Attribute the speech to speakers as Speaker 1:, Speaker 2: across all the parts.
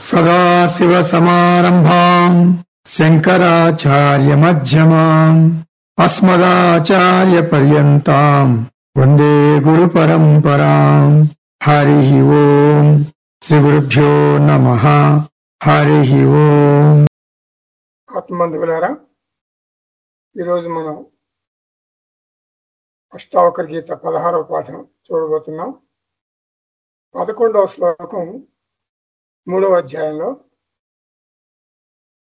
Speaker 1: सदाशिवसमारम्भाम् शङ्कराचार्यमध्यमाम् अस्मदाचार्यपर्यन्ताम् वन्दे गुरुपरम्पराम्। हरिः ओम्। श्रीगुरुभ्यो नमः। हरिः ओम्।
Speaker 2: ఆత్మబంధువులారా, ఈరోజు మనం అష్టావకర గీత 16వ పాఠం చూడబోతున్నాం. 11వ శ్లోకం 3వ అధ్యాయంలో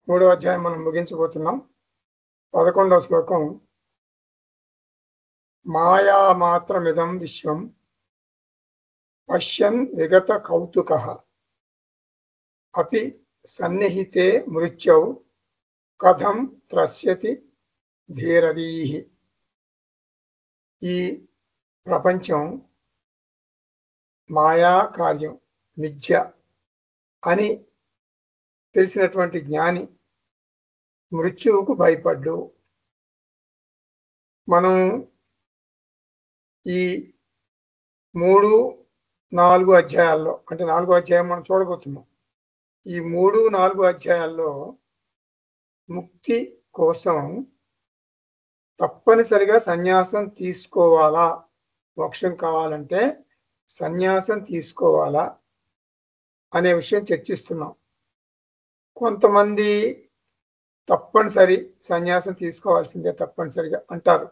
Speaker 2: 3వ అధ్యాయం మనం ముగించబోతున్నాం. 11వ శ్లోకం మాయా మాత్రమిదం విశ్వం పశ్యన్ విగత కౌతుకః అపి సన్నిహితే మృత్యౌ కథం త్రస్యతి ధీరదీః. ఈ ప్రపంచం మాయా కార్యం, మిథ్య అని తెలిసినటువంటి జ్ఞాని మృత్యువుకు భయపడ్డు. మనం ఈ 3, 4 అధ్యాయాల్లో, అంటే 4వ అధ్యాయం మనం చూడబోతున్నాం. ఈ 3, 4 అధ్యాయాల్లో ముక్తి కోసం తప్పనిసరిగా సన్యాసం తీసుకోవాలా, మోక్షం కావాలంటే సన్యాసం తీసుకోవాలా అనే విషయం చర్చిస్తున్నాం. కొంతమంది తప్పనిసరి సన్యాసం తీసుకోవాల్సిందే తప్పనిసరిగా అంటారు,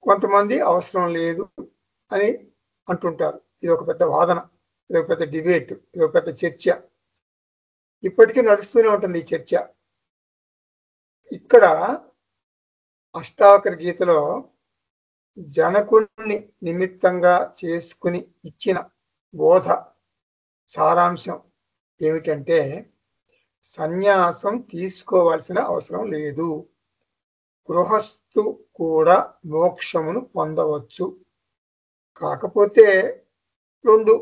Speaker 2: కొంతమంది అవసరం లేదు అని అంటుంటారు. ఇది ఒక పెద్ద వాదన, ఇది ఒక పెద్ద డిబేట్, ఇది ఒక పెద్ద చర్చ. ఇప్పటికీ నడుస్తూనే ఉంటుంది ఈ చర్చ. ఇక్కడ అష్టావకర గీతలో జనకుడిని నిమిత్తంగా చేసుకుని ఇచ్చిన బోధ సారాంశం ఏమిటంటే, సన్యాసం తీసుకోవాల్సిన అవసరం లేదు, గృహస్థు కూడా మోక్షమును పొందవచ్చు. కాకపోతే 2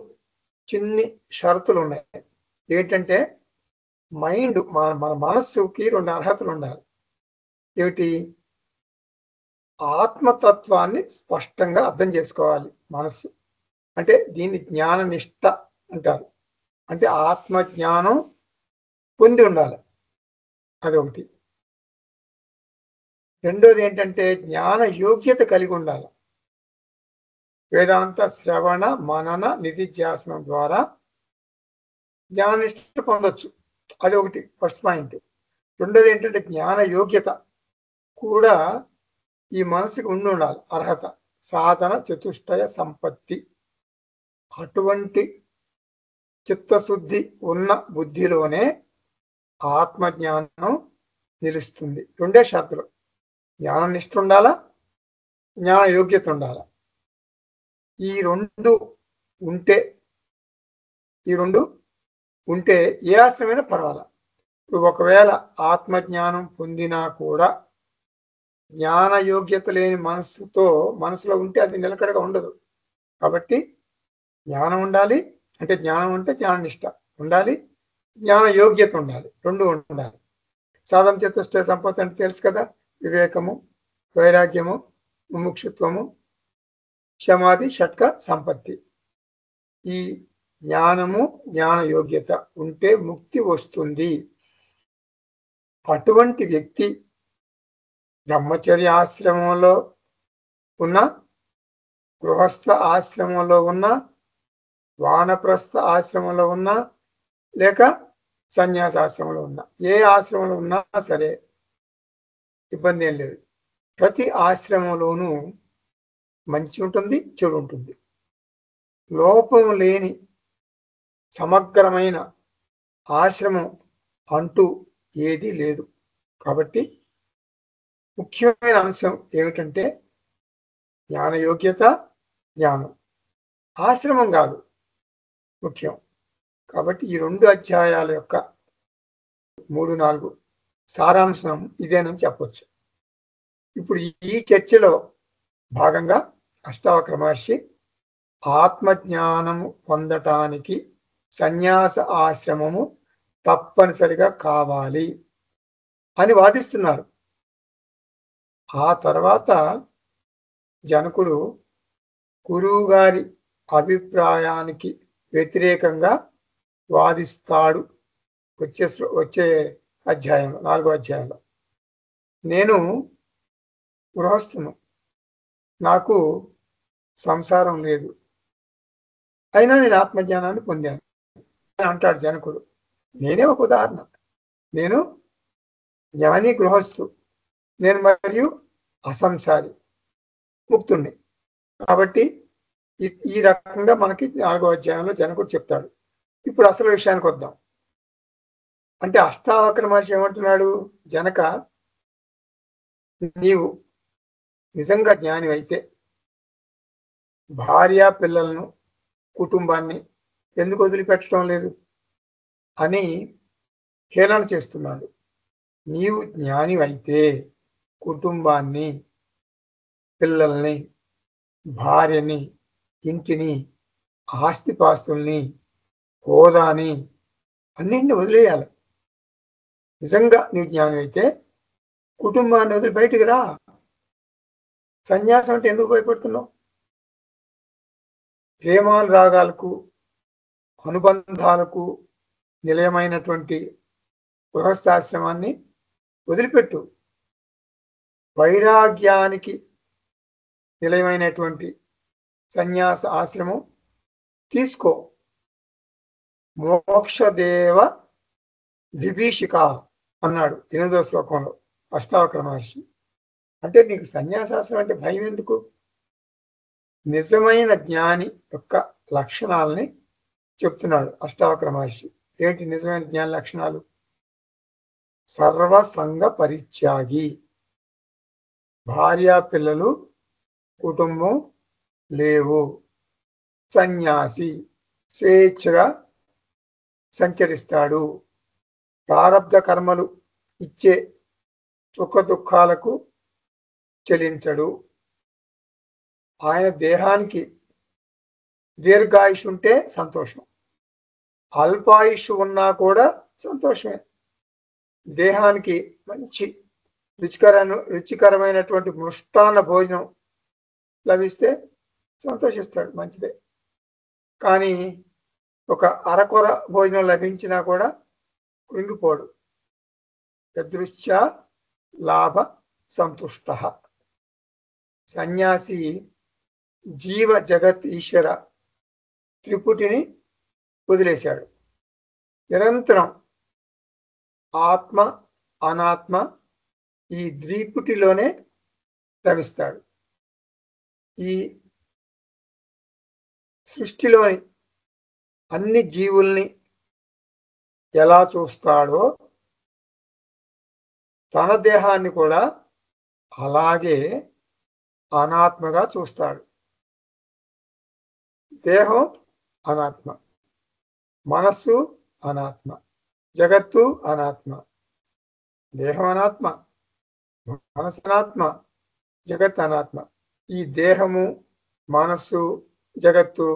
Speaker 2: చిన్ని షరతులు ఉన్నాయి. ఏంటంటే, మైండ్, మన మనస్సుకి 2 అర్హతలు ఉండాలి. ఏమిటి? ఆత్మతత్వాన్ని స్పష్టంగా అర్థం చేసుకోవాలి మనస్సు. అంటే దీన్ని జ్ఞాననిష్ట అంటారు. అంటే ఆత్మజ్ఞానం పొంది ఉండాలి, అదొకటి. రెండోది ఏంటంటే, జ్ఞాన యోగ్యత కలిగి ఉండాలి. వేదాంత శ్రవణ మనన నిధిధ్యాసనం ద్వారా జ్ఞాననిష్ట పొందొచ్చు, అది ఒకటి ఫస్ట్ పాయింట్. రెండోది ఏంటంటే, జ్ఞాన యోగ్యత కూడా ఈ మనసుకి ఉండాలి, అర్హత. సాధన చతుష్టయ సంపత్తి. అటువంటి చిత్తశుద్ధి ఉన్న బుద్ధిలోనే ఆత్మజ్ఞానం నిలుస్తుంది. 2 షరతులు, జ్ఞాననిష్ట ఉండాలా, జ్ఞాన యోగ్యత ఉండాలా. ఈ రెండు ఉంటే ఏ ఆశ్రమైనా పర్వాలా. ఇప్పుడు ఒకవేళ ఆత్మజ్ఞానం పొందినా కూడా జ్ఞాన యోగ్యత లేని మనసులో ఉంటే అది నిలకడగా ఉండదు. కాబట్టి జ్ఞానం ఉండాలి, అంటే జ్ఞానం అంటే జ్ఞాననిష్ట ఉండాలి, జ్ఞాన యోగ్యత ఉండాలి, 2 ఉండాలి. సాధన చతుష్టయ సంపత్తి అంటే తెలుసు కదా, వివేకము, వైరాగ్యము, ముముక్షుత్వము, క్షమాది షట్క సంపత్తి. ఈ జ్ఞానము, జ్ఞాన యోగ్యత ఉంటే ముక్తి వస్తుంది. అటువంటి వ్యక్తి బ్రహ్మచర్య ఆశ్రమంలో ఉన్న, గృహస్థ ఆశ్రమంలో ఉన్న, వానప్రస్థ ఆశ్రమంలో ఉన్న, లేక సన్యాసాశ్రమంలో ఉన్న, ఏ ఆశ్రమంలో ఉన్నా సరే ఇబ్బంది ఏం లేదు. ప్రతి ఆశ్రమంలోనూ మంచి ఉంటుంది, చెడు ఉంటుంది. లోపం లేని సమగ్రమైన ఆశ్రమం అంటూ ఏదీ లేదు. కాబట్టి ముఖ్యమైన అంశం ఏమిటంటే, జ్ఞాన యోగ్యత, జ్ఞానం. ఆశ్రమం కాదు ముఖ్యం. కాబట్టి ఈ 2 అధ్యాయాల యొక్క 3, 4 సారాంశం ఇదేనని చెప్పొచ్చు. ఇప్పుడు ఈ చర్చలో భాగంగా అష్టావకర మహర్షి ఆత్మజ్ఞానము పొందటానికి సన్యాస ఆశ్రమము తప్పనిసరిగా కావాలి అని వాదిస్తున్నారు. ఆ తర్వాత జనకుడు గురువు గారి అభిప్రాయానికి వ్యతిరేకంగా వాదిస్తాడు వచ్చే అధ్యాయం 4వ అధ్యాయంలో. నేను గృహస్థును, నాకు సంసారం లేదు, అయినా నేను ఆత్మజ్ఞానాన్ని పొందాను అని అంటాడు జనకుడు. నేనే ఒక ఉదాహరణ. నేను జ్ఞాని గృహస్థు, నేను మరియు అసంసారి ముక్తుణ్ణి. కాబట్టి ఈ రకంగా మనకి 4వ అధ్యాయంలో జనకుడు చెప్తాడు. ఇప్పుడు అసలు విషయానికి వద్దాం. అంటే అష్టావక్ర మహర్షి ఏమంటున్నాడు? జనక, నీవు నిజంగా జ్ఞాని అయితే భార్య పిల్లలను కుటుంబాన్ని ఎందుకు వదిలిపెట్టడం లేదు అని హేళన చేస్తున్నాడు. నీవు జ్ఞాని అయితే కుటుంబాన్ని, పిల్లల్ని, భార్యని, ఇంటిని, ఆస్తిపాస్తుల్ని, హోదాని అన్నింటిని వదిలేయాలి. నిజంగా నీవు జ్ఞాని అయితే కుటుంబాన్ని వదిలి బయటికి రా. సన్యాసం అంటే ఎందుకు భయపడుతున్నావు? ప్రేమానురాగాలకు, అనుబంధాలకు నిలయమైనటువంటి గృహస్థాశ్రమాన్ని వదిలిపెట్టు. వైరాగ్యానికి నిలయమైనటువంటి సన్యాస ఆశ్రమం తీసుకో. మోక్షదేవ విభీషిక అన్నాడు 8వ శ్లోకంలో అష్టావక్ర మహర్షి. అంటే నీకు సన్యాసాశ్రమం అంటే భయం ఎందుకు? నిజమైన జ్ఞాని యొక్క లక్షణాలని చెప్తున్నాడు అష్టావక్ర మహర్షి. ఏంటి నిజమైన జ్ఞాన లక్షణాలు? సర్వసంగ పరిత్యాగి, భార్య పిల్లలు కుటుంబం లేవు, సన్యాసి, స్వేచ్ఛగా సంచరిస్తాడు, ప్రారబ్ధ కర్మలు ఇచ్చే సుఖ దుఃఖాలకు చెలించడు, ఆయన దేహానికి దీర్ఘాయుష్ ఉంటే సంతోషం, అల్పాయుష్ ఉన్నా కూడా సంతోషమే. దేహానికి మంచి రుచికరమైనటువంటి మృష్టాన్న భోజనం లభిస్తే సంతోషిస్తాడు, మంచిదే. కానీ ఒక అరకొర భోజనం లభించినా కూడా కృంగిపోడు. యదృశ్చ లాభ సంతుష్ట. సన్యాసి జీవ జగత్ ఈశ్వర త్రిపుటిని వదిలేశాడు. నిరంతరం ఆత్మ అనాత్మ ఈ ద్విపుటిలోనే రమిస్తాడు. ఈ సృష్టిలోని అన్ని జీవుల్ని ఎలా చూస్తాడో తన దేహాన్ని కూడా అలాగే అనాత్మగా చూస్తాడు. దేహం అనాత్మ, మనస్సు అనాత్మ, జగత్తు అనాత్మ. దేహం అనాత్మ, మనస్సు అనాత్మ, జగత్ అనాత్మ. ఈ దేహము, మనస్సు, జగత్తు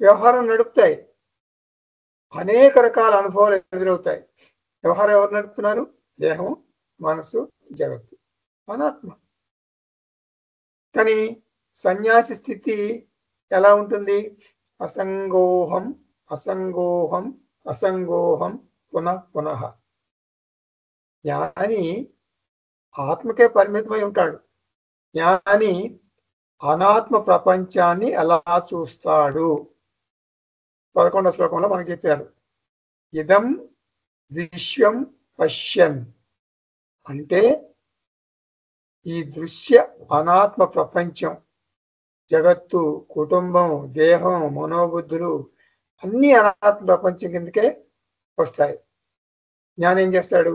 Speaker 2: వ్యవహారం నడుపుతాయి. అనేక రకాల అనుభవాలు ఎదురవుతాయి. వ్యవహారం ఎవరు నడుపుతున్నారు? దేహం, మనస్సు, జగత్తు, అనాత్మ. కానీ సన్యాసి స్థితి ఎలా ఉంటుంది? అసంగోహం అసంగోహం అసంగోహం పునః పునః. జ్ఞాని ఆత్మకే పరిమితమై ఉంటాడు. జ్ఞాని అనాత్మ ప్రపంచాన్ని ఎలా చూస్తాడు? 11వ శ్లోకంలో మనకు చెప్పారు. ఇదం విశ్వం పశ్యన్. అంటే ఈ దృశ్య అనాత్మ ప్రపంచం, జగత్తు, కుటుంబం, దేహం, మనోబుద్ధులు అన్ని అనాత్మ ప్రపంచం కిందకే వస్తాయి. జ్ఞానం ఏం చేస్తాడు?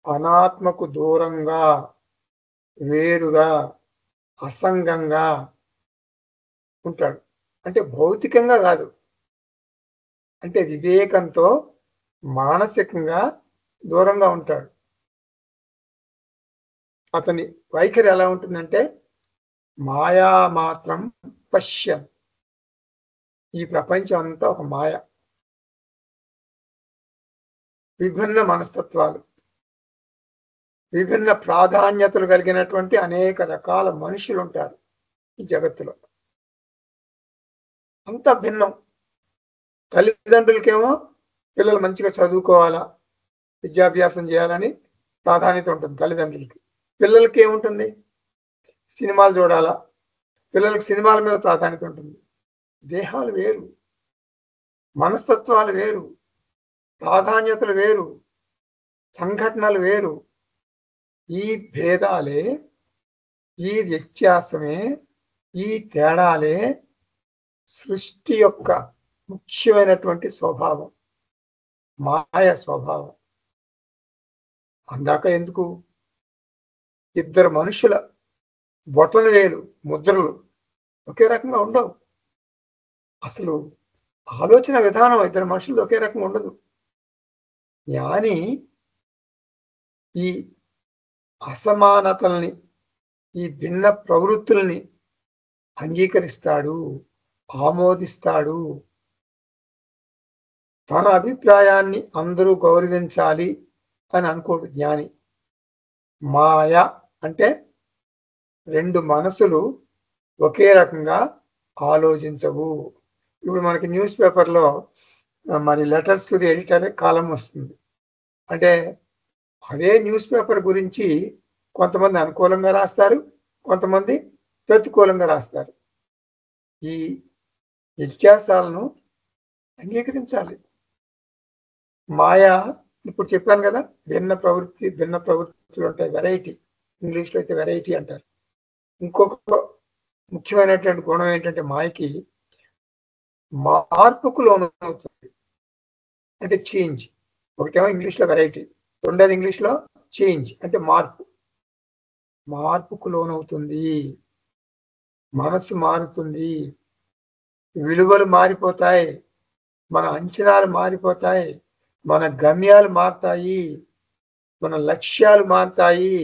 Speaker 2: అనాత్మకు దూరంగా, వేరుగా, అసంగంగా ఉంటాడు. అంటే భౌతికంగా కాదు, అంటే వివేకంతో మానసికంగా దూరంగా ఉంటాడు. అతని వైఖరి ఎలా ఉంటుందంటే మాయా మాత్రం పశ్యం. ఈ ప్రపంచం అంతా ఒక మాయ. విభిన్న మనస్తత్వాలు, విభిన్న ప్రాధాన్యతలు కలిగినటువంటి అనేక రకాల మనుషులు ఉంటారు ఈ జగత్తులో. అంత భిన్నం. తల్లిదండ్రులకేమో పిల్లలు మంచిగా చదువుకోవాలా, విద్యాభ్యాసం చేయాలని ప్రాధాన్యత ఉంటుంది తల్లిదండ్రులకి. పిల్లలకి ఏముంటుంది? సినిమాలు చూడాలా, పిల్లలకి సినిమాల మీద ప్రాధాన్యత ఉంటుంది. దేహాలు వేరు, మనస్తత్వాలు వేరు, ప్రాధాన్యతలు వేరు, సంఘటనలు వేరు. ఈ భేదాలే, ఈ వ్యత్యాసమే, ఈ తేడాలే సృష్టి యొక్క ముఖ్యమైనటువంటి స్వభావం, మాయ స్వభావం. అందాక ఎందుకు? ఇద్దరు మనుషుల బొటన వేలు ముద్రలు ఒకే రకంగా ఉండవు. అసలు ఆలోచన విధానం ఇద్దరు మనుషులు ఒకే రకంగా ఉండదు. జ్ఞాని ఈ అసమానతల్ని, ఈ భిన్న ప్రవృత్తుల్ని అంగీకరిస్తాడు, ఆమోదిస్తాడు. తన అభిప్రాయాన్ని అందరూ గౌరవించాలి అని అనుకోడు జ్ఞాని. మాయ అంటే రెండు మనసులు ఒకే రకంగా ఆలోచించవు. ఇప్పుడు మనకి న్యూస్ పేపర్లో మరి లెటర్స్ టు ది ఎడిటర్ కాలం వస్తుంది. అంటే అదే న్యూస్ పేపర్ గురించి కొంతమంది అనుకూలంగా రాస్తారు, కొంతమంది ప్రతికూలంగా రాస్తారు. ఈ వ్యత్యాసాలను అంగీకరించాలి. మాయ ఇప్పుడు చెప్పాను కదా, భిన్న ప్రవృత్తులు ఉంటాయి, వెరైటీ. ఇంగ్లీష్లో అయితే వెరైటీ అంటారు. ఇంకొక ముఖ్యమైనటువంటి గుణం ఏంటంటే మాయకి మార్పుకు లోనవుతుంది. అంటే చేంజ్. ఒకటేమో ఇంగ్లీష్లో వెరైటీ, రెండోది ఇంగ్లీష్లో చేంజ్ అంటే మార్పు. మార్పుకు లోనవుతుంది, మనసు మారుతుంది, విలువలు మారిపోతాయి, మన అంచనాలు మారిపోతాయి, మన గమ్యాలు మారుతాయి, మన లక్ష్యాలు మారుతాయి.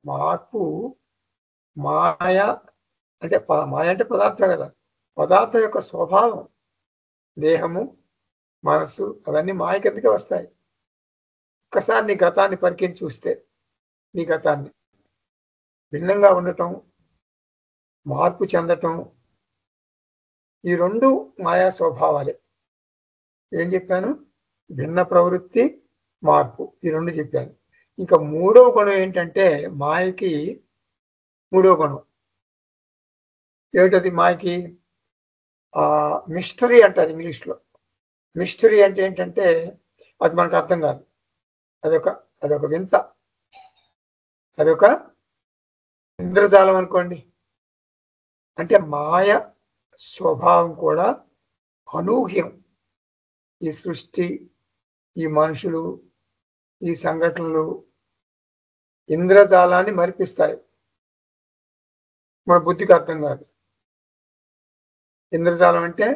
Speaker 2: మార్పు మాయ అంటే మాయ అంటే పదార్థం కదా, పదార్థం యొక్క స్వభావం. దేహము, మనస్సు అవన్నీ మాయ కిందకే వస్తాయి. ఒక్కసారి నీ గతాన్ని పరికించి చూస్తే, నీ గతాన్ని భిన్నంగా ఉండటం, మార్పు చెందటం, ఈ రెండు మాయా స్వభావాలే. ఏం చెప్పాను? భిన్న ప్రవృత్తి, మార్పు, ఈ రెండు చెప్పాను. ఇంకా మూడవ గుణం ఏంటంటే మాయకి మూడవ గుణం ఏమిటది? మాయకి మిస్టరీ అంటారు ఇంగ్లీష్లో. మిస్టరీ అంటే ఏంటంటే అది మనకు అర్థం కాదు, అదొక వింత, అదొక ఇంద్రజాలం అనుకోండి. అంటే మాయ స్వభావం కూడా అనూహ్యం. ఈ సృష్టి, ఈ మనుషులు, ఈ సంఘటనలు ఇంద్రజాలాన్ని మరిపిస్తాయి, మన బుద్ధికి అర్థం కాదు. ఇంద్రజాలం అంటే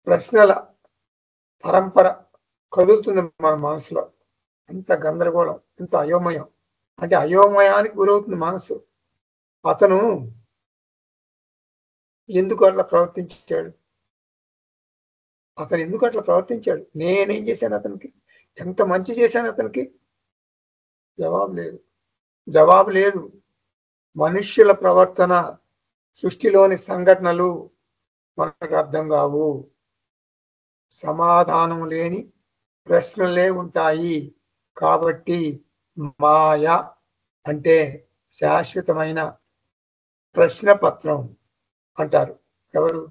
Speaker 2: ప్రశ్నల పరంపర కదులుతుంది మన మనసులో. ఎంత గందరగోళం, ఎంత అయోమయం. అంటే అయోమయానికి గురవుతుంది మనసు. అతను ఎందుకు అట్లా ప్రవర్తించాడు, అతను ఎందుకు అట్లా ప్రవర్తించాడు, నేనేం చేశాను అతనికి, ఎంత మంచి చేశాను అతనికి? జవాబు లేదు. మనుష్యుల ప్రవర్తన, సృష్టిలోని సంఘటనలు మనకు అర్థం కావు. సమాధానం లేని ప్రశ్నలే ఉంటాయి. కాబట్టి మాయ అంటే శాశ్వతమైన ప్రశ్నపత్రం అంటారు. ఎవరు?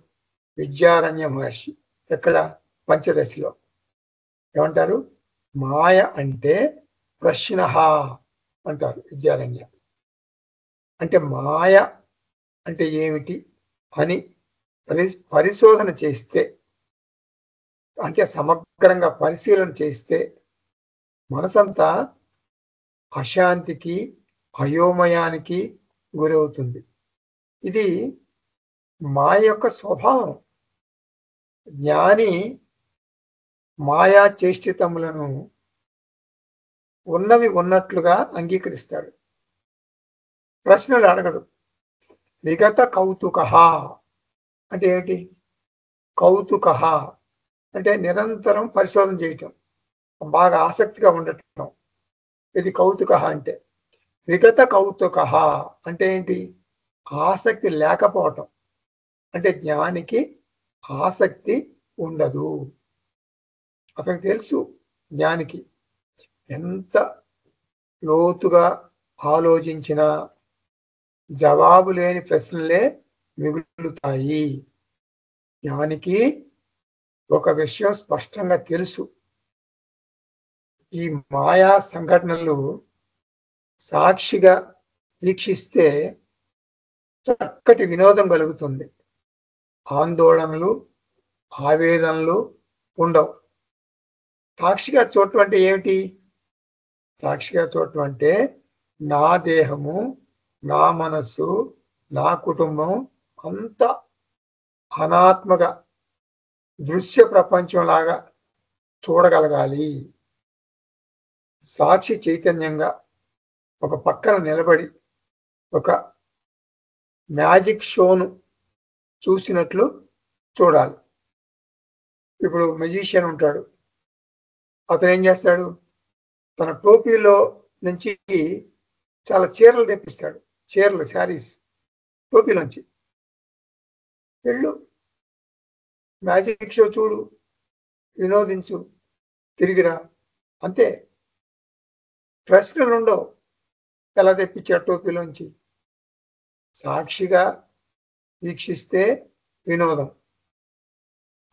Speaker 2: విద్యారణ్య మహర్షి. ఎక్కడ? పంచదశిలో. ఏమంటారు? మాయ అంటే ప్రశ్న అంటారు విద్యారణ్య. అంటే మాయ అంటే ఏమిటి అని పరిశోధన చేస్తే, అంటే సమగ్రంగా పరిశీలన చేస్తే మనసంతా అశాంతికి, అయోమయానికి గురవుతుంది. ఇది మాయ యొక్క స్వభావం. జ్ఞాని మాయా చేష్టితములను ఉన్నవి ఉన్నట్లుగా అంగీకరిస్తాడు, ప్రశ్నలు అడగడు. విగత కౌతుక అంటే ఏమిటి? కౌతుక అంటే నిరంతరం పరిశోధన చేయటం, బాగా ఆసక్తిగా ఉండటం. ఇది కౌతుక అంటే. విగత కౌతుక అంటే ఏంటి? ఆసక్తి లేకపోవటం. అంటే జ్ఞానికి ఆసక్తి ఉండదు. అతనికి తెలుసు జ్ఞానికి ఎంత లోతుగా ఆలోచించినా జవాబు లేని ప్రశ్నలే మిగులుతాయి. జ్ఞానికి ఒక విషయం స్పష్టంగా తెలుసు, ఈ మాయా సంఘటనలు సాక్షిగా వీక్షిస్తే చక్కటి వినోదం కలుగుతుంది. ఆందోళనలు, ఆవేదనలు ఉండవు. సాక్షిగా చూడటం అంటే ఏమిటి? సాక్షిగా చూడటం అంటే నా దేహము, నా మనస్సు, నా కుటుంబం అంతా అనాత్మగా దృశ్య ప్రపంచంలాగా చూడగలగాలి. సాక్షి చైతన్యంగా ఒక పక్కన నిలబడి ఒక మ్యాజిక్ షోను చూసినట్లు చూడాలి. ఇప్పుడు మెజిషియన్ ఉంటాడు, అతను ఏం చేస్తాడు? తన టోపీలో నుంచి చాలా చీరలు తెప్పిస్తాడు. చీరలు, శారీస్ టోపీలోంచి. వెళ్ళు, మ్యాజిక్ షో చూడు, వినోదించు, తిరిగిరా, అంతే. ప్రశ్నలు ఉండవు. ఎలా తెప్పించాడు టోపీలోంచి? సాక్షిగా వీక్షిస్తే వినోదం.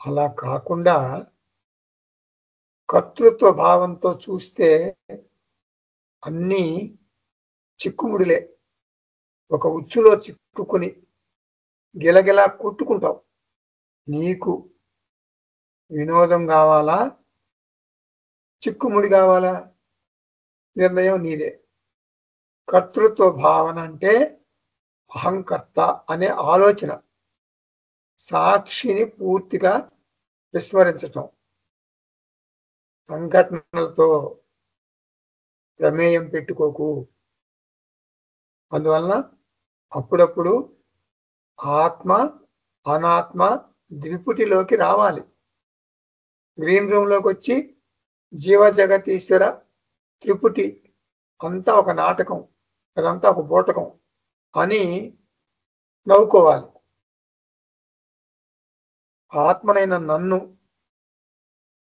Speaker 2: అలా కాకుండా కర్తృత్వ భావంతో చూస్తే అన్నీ చిక్కుముడిలే. ఒక ఉచ్చులో చిక్కుకుని గిలగిలా కొట్టుకుంటావు. నీకు వినోదం కావాలా, చిక్కుముడి కావాలా? నిర్ణయం నీదే. కర్తృత్వ భావన అంటే అహంకర్త అనే ఆలోచన, సాక్షిని పూర్తిగా విస్మరించటం. సంఘటనలతో ప్రమేయం పెట్టుకోకు. అందువలన అప్పుడప్పుడు ఆత్మ అనాత్మ ద్విపుటిలోకి రావాలి. గ్రీన్ రూమ్లోకి వచ్చి జీవ జగతీశ్వర త్రిపుటి అంతా ఒక నాటకం, అదంతా ఒక బోటకం అని నవ్వుకోవాలి. ఆత్మనైన నన్ను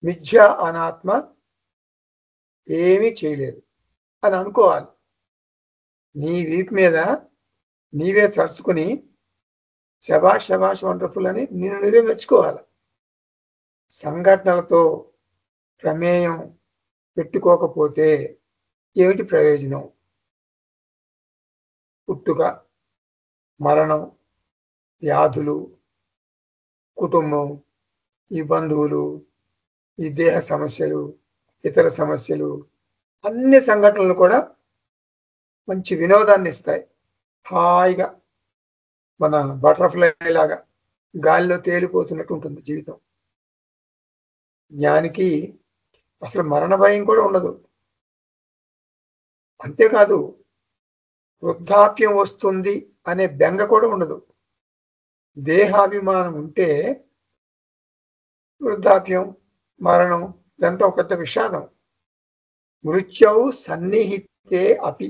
Speaker 2: మిథ్య అనాత్మ ఏమీ చేయలేదు అని అనుకోవాలి. నీ వీపు మీద నీవే చరుచుకుని శబాష్ శబాష్ వండర్ఫుల్ అని నిన్ను నువ్వే మెచ్చుకోవాలి. సంఘటనలతో ప్రమేయం పెట్టుకోకపోతే ఏమిటి ప్రయోజనం? పుట్టుక, మరణం, వ్యాధులు, కుటుంబం, ఈ బంధువులు, ఈ దేహ సమస్యలు, ఇతర సమస్యలు, అన్ని సంఘటనలు కూడా మంచి వినోదాన్ని ఇస్తాయి. హాయిగా మన బటర్ఫ్లై లాగా గాలిలో తేలిపోతున్నట్టు ఉంటుంది జీవితం. జ్ఞానికి అసలు మరణ భయం కూడా ఉండదు. అంతేకాదు, వృద్ధాప్యం వస్తుంది అనే బెంగ కూడా ఉండదు. దేహాభిమానం ఉంటే వృద్ధాప్యం, మరణం ఇదంతా ఒక పెద్ద విషాదం. మృత్యౌ సన్నిహితే అపి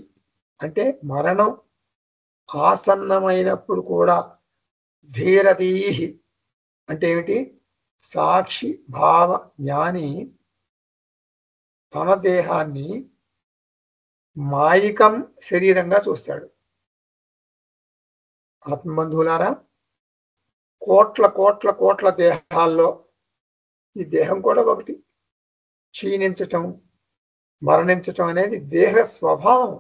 Speaker 2: అంటే మరణం ఆసన్నమైనప్పుడు కూడా ధీరదీహి అంటే ఏమిటి? సాక్షి భావ జ్ఞాని తన దేహాన్ని మాయికం శరీరంగా చూస్తాడు. ఆత్మబంధువులారా, కోట్ల కోట్ల కోట్ల దేహాల్లో ఈ దేహం కూడా ఒకటి. క్షీణించటం, మరణించటం అనేది దేహ స్వభావం.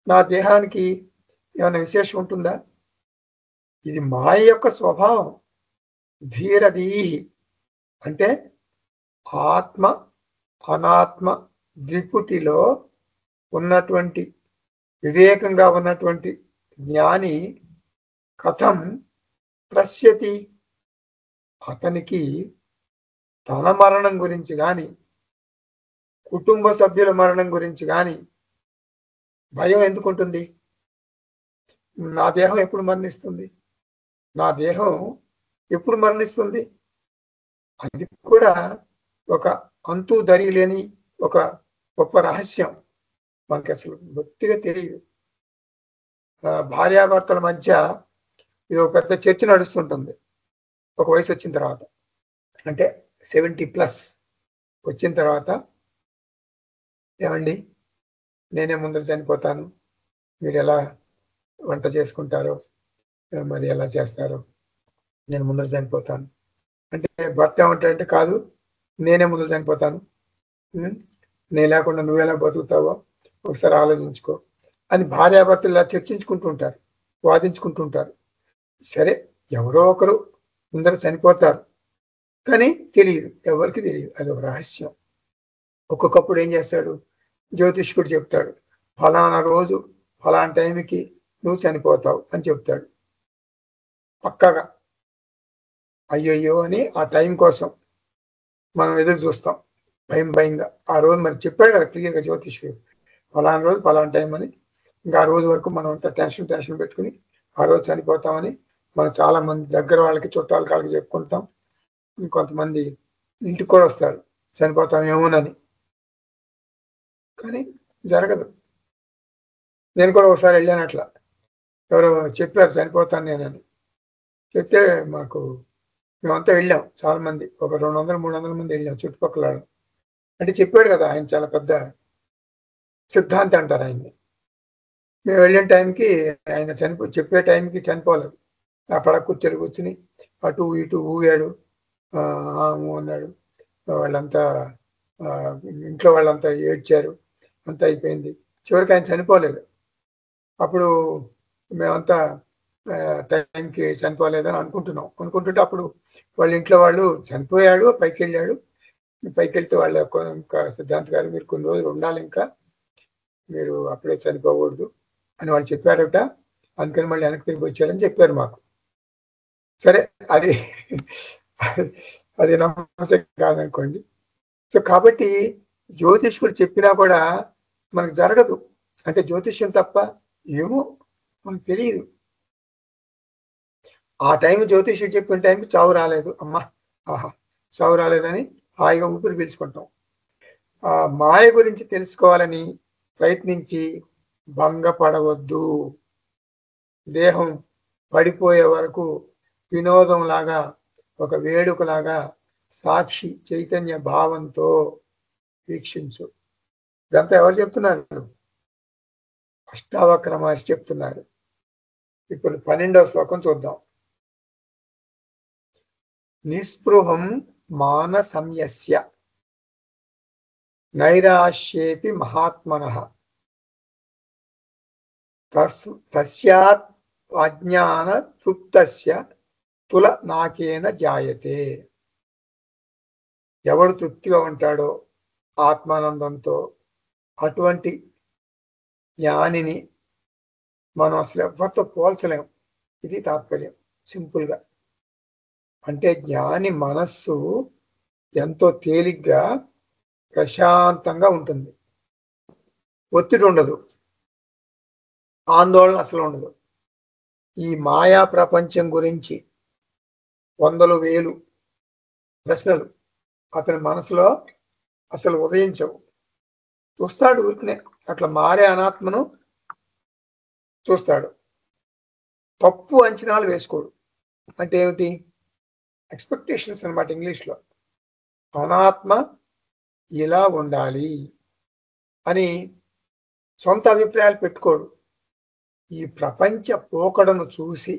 Speaker 2: నా దేహానికి ఏమైనా విశేషం ఉంటుందా? ఇది మాయ యొక్క స్వభావం. ధీరదీహి అంటే ఆత్మ అనాత్మ ద్విపుటిలో ఉన్నటువంటి వివేకంగా ఉన్నటువంటి జ్ఞాని కథం ప్రశ్యతి, అతనికి తన మరణం గురించి కానీ కుటుంబ సభ్యుల మరణం గురించి కానీ భయం ఎందుకుంటుంది? నా దేహం ఎప్పుడు మరణిస్తుంది, నా దేహం ఎప్పుడు మరణిస్తుంది? అది కూడా ఒక అంతు దరి లేని ఒక గొప్ప రహస్యం. మనకి అసలు బొత్తిగా తెలియదు. భార్యాభర్తల మధ్య ఇది ఒక పెద్ద చర్చ నడుస్తుంటుంది ఒక వయసు వచ్చిన తర్వాత. అంటే 70+ వచ్చిన తర్వాత ఏమండి నేనే ముందర చనిపోతాను, మీరు ఎలా వంట చేసుకుంటారో మరి ఎలా చేస్తారో, నేను ముందర చనిపోతాను అంటే భర్త ఏమంటాడంటే కాదు నేనే ముందర చనిపోతాను, నేను లేకుండా నువ్వెలా బతుకుతావో ఒకసారి ఆలోచించుకో అని భార్యాభర్తలు ఇలా చర్చించుకుంటూ ఉంటారు, వాదించుకుంటూ ఉంటారు. సరే ఎవరో ఒకరు ముందర చనిపోతారు కానీ తెలియదు, ఎవరికి తెలియదు, అది ఒక రహస్యం. ఒక్కొక్కప్పుడు ఏం చేస్తాడు జ్యోతిష్కుడు చెప్తాడు, ఫలానా రోజు ఫలానా టైంకి నువ్వు చనిపోతావు అని చెప్తాడు పక్కాగా. అయ్యయ్యో అని ఆ టైం కోసం మనం ఎదురు చూస్తాం భయంగా. ఆ రోజు మరి చెప్పాడు కదా క్లియర్గా జ్యోతిష్కుడు, ఫలానా రోజు ఫలానా టైం అని. ఇంకా ఆ రోజు వరకు మనం అంతా టెన్షన్ పెట్టుకుని ఆ రోజు చనిపోతామని మనం చాలా మంది దగ్గర వాళ్ళకి చుట్టాల కాళ్ళకి చెప్పుకుంటాం. ఇంకొంతమంది ఇంటికి కూడా వస్తారు చనిపోతామేమోనని, కానీ జరగదు. నేను కూడా ఒకసారి వెళ్ళాను అట్లా, ఎవరో చెప్పారు చనిపోతాను నేనని చెప్తే మేమంతా వెళ్ళాం చాలా మంది, ఒక 200-300 మంది వెళ్ళాం చుట్టుపక్కల. అంటే చెప్పాడు కదా ఆయన చాలా పెద్ద సిద్ధాంతి అంటారు ఆయన్ని. మేము వెళ్ళిన టైంకి ఆయన చెప్పే టైంకి చనిపోలేదు. ఆ పడక కుర్చీలు కూర్చుని అటు ఇటు ఊగాడు, అన్నాడు. వాళ్ళంతా ఇంట్లో వాళ్ళంతా ఏడ్చారు, అంతా అయిపోయింది. చివరికి ఆయన చనిపోలేదు. అప్పుడు మేమంతా టైంకి చనిపోలేదని అనుకుంటుంటే అప్పుడు వాళ్ళ ఇంట్లో వాళ్ళు చనిపోయాడు, పైకి వెళ్తే వాళ్ళ ఇంకా సిద్ధాంత్ గారు మీరు కొన్ని రోజులు ఉండాలి, ఇంకా మీరు అప్పుడే చనిపోకూడదు అని వాళ్ళు చెప్పారట. అందుకని మళ్ళీ వెనక్కి తిరిగి వచ్చాడని చెప్పారు మాకు. సరే అది నమ్మకం కాదనుకోండి. సో కాబట్టి జ్యోతిష్కుడు చెప్పినా కూడా మనకు జరగదు. అంటే జ్యోతిష్యం తప్ప ఏమో మనకు తెలియదు. ఆ టైం జ్యోతిష్యుడు చెప్పిన టైంకి చావు రాలేదు, అమ్మా చావు రాలేదని హాయిగా ఊపిరి పీల్చుకుంటాం. ఆ మాయ గురించి తెలుసుకోవాలని ప్రయత్నించి భంగపడవద్దు. దేహం పడిపోయే వరకు వినోదం లాగా, ఒక వేడుకలాగా సాక్షి చైతన్య భావంతో వీక్షించు. ఇదంతా ఎవరు చెప్తున్నారు? అష్టావక్ర మహర్షి చెప్తున్నారు. ఇప్పుడు 12వ శ్లోకం చూద్దాం. నిస్పృహం మానసంయస్య నైరాశ్యేపి మహాత్మనః తస్యాత్ అజ్ఞాన తృప్తస్య తులనాకేన జాయతే. ఎవడు తృప్తిగా ఉంటాడో ఆత్మానందంతో అటువంటి జ్ఞానిని మనం అసలు ఎవరితో పోల్చలేం. ఇది తాత్పర్యం సింపుల్గా. అంటే జ్ఞాని మనస్సు ఎంతో తేలిగ్గా ప్రశాంతంగా ఉంటుంది, ఒత్తిడి ఉండదు, ఆందోళన అసలు ఉండదు. ఈ మాయా ప్రపంచం గురించి 100,000 ప్రశ్నలు అతని మనసులో అసలు ఉదయించవు. చూస్తాడు ఊరికనే, అట్లా మారే అనాత్మను చూస్తాడు. తప్పు అంచనాలు వేసుకోడు. అంటే ఏమిటి? ఎక్స్పెక్టేషన్స్ అనమాట ఇంగ్లీష్లో. అనాత్మ ఇలా ఉండాలి అని సొంత అభిప్రాయాలు పెట్టుకోడు. ఈ ప్రపంచ పోకడను చూసి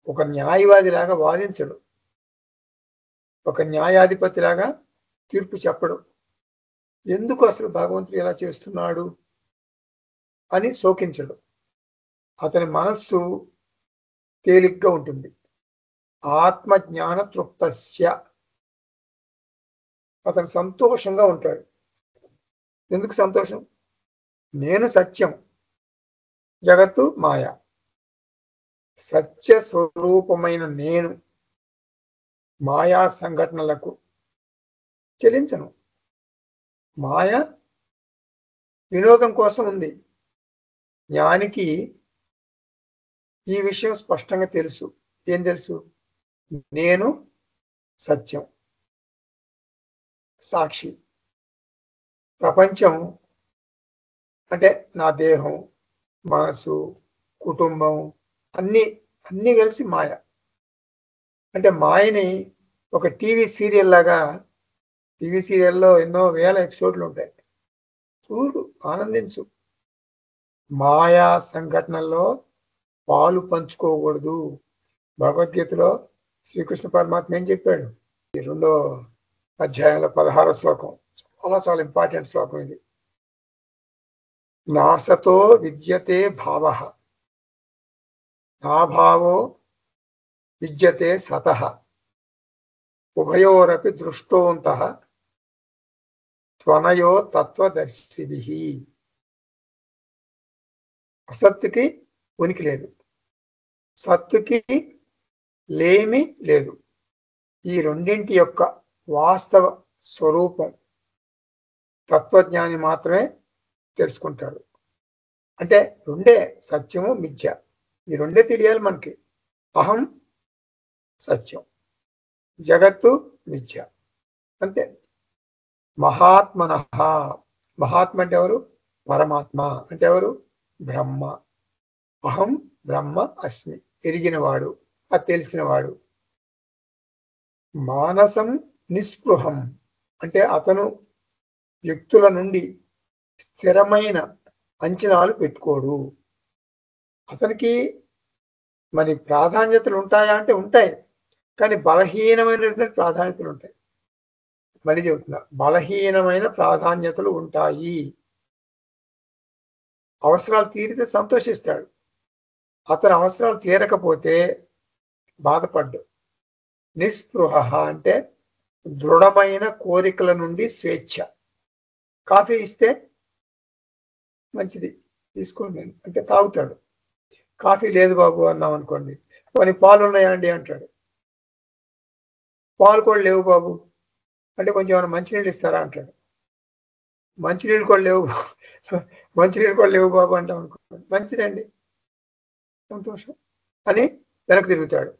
Speaker 2: ఒక న్యాయవాదిలాగా వాదించడు, ఒక న్యాయాధిపతిలాగా తీర్పు చెప్పడు. ఎందుకు అసలు భగవంతుడు ఇలా చేస్తున్నాడు అని శోకించడు. అతని మనస్సు తేలిగ్గా ఉంటుంది. ఆత్మజ్ఞాన తృప్తస్య, అతను సంతోషంగా ఉంటాడు. ఎందుకు సంతోషం? నేను సత్యం, జగత్తు మాయ. సత్య స్వరూపమైన నేను మాయా సంఘటనలకు చెలించను. మాయ వినోదం కోసం ఉంది. జ్ఞానికి ఈ విషయం స్పష్టంగా తెలుసు. ఏం తెలుసు? నేను సత్యం, సాక్షి. ప్రపంచం అంటే నా దేహం, మనసు, కుటుంబం అన్నీ కలిసి మాయ. అంటే మాయని ఒక టీవీ సీరియల్ లాగా, టీవీ సీరియల్లో ఎన్నో వేల ఎపిసోడ్లు ఉంటాయి. చూడు, ఆనందించు. మాయా సంఘటనల్లో పాలు పంచుకోకూడదు. భగవద్గీతలో శ్రీకృష్ణ పరమాత్మ ఏం చెప్పాడు? ఈ 2వ అధ్యాయంలో 16వ శ్లోకం చాలా ఇంపార్టెంట్ శ్లోకం ఇది. నాసతో విద్యతే భావః నాభావో విద్యతే సతః ఉభయోరపి దృష్టోంతః త్వనయో తత్వదర్శిభిః. అసత్తుకి ఉనికి లేదు, సత్తుకి లేమి లేదు. ఈ రెండింటి యొక్క వాస్తవ స్వరూపం తత్వజ్ఞాని మాత్రమే తెలుసుకుంటాడు. అంటే రెండే, సత్యము మిథ్య, ఈ రెండే తెలియాలి మనకి. అహం సత్యం, జగత్తు మిథ్య, అంతే. మహాత్మనః, మహాత్మ అంటే ఎవరు? పరమాత్మ అంటే ఎవరు? బ్రహ్మ. అహం బ్రహ్మ అస్మి, ఎరిగినవాడు, అది తెలిసినవాడు. మానసం నిస్పృహం అంటే అతను వ్యక్తుల నుండి స్థిరమైన అంచనాలు పెట్టుకోడు. అతనికి మరి ప్రాధాన్యతలు ఉంటాయా అంటే ఉంటాయి, కానీ బలహీనమైనటువంటి ప్రాధాన్యతలు ఉంటాయి. మళ్ళీ చెబుతున్నా, బలహీనమైన ప్రాధాన్యతలు ఉంటాయి. అవసరాలు తీరితే సంతోషిస్తాడు, అతని అవసరాలు తీరకపోతే బాధపడ్డు. నిస్పృహ అంటే దృఢమైన కోరికల నుండి స్వేచ్ఛ. కాఫీ ఇస్తే మంచిది, తీసుకోండి అంటే తాగుతాడు. కాఫీ లేదు బాబు అన్నాం అనుకోండి, కొన్ని పాలు ఉన్నాయా అండి అంటాడు. పాలు కూడా లేవు బాబు అంటే కొంచెం ఏమైనా మంచినీళ్ళు ఇస్తారా అంటాడు. మంచినీళ్ళు కూడా లేవు, మంచినీళ్ళు కూడా లేవు బాబు అంటాం అనుకోండి, మంచిదండి, సంతోషం అని వెనక్కి తిరుగుతాడు.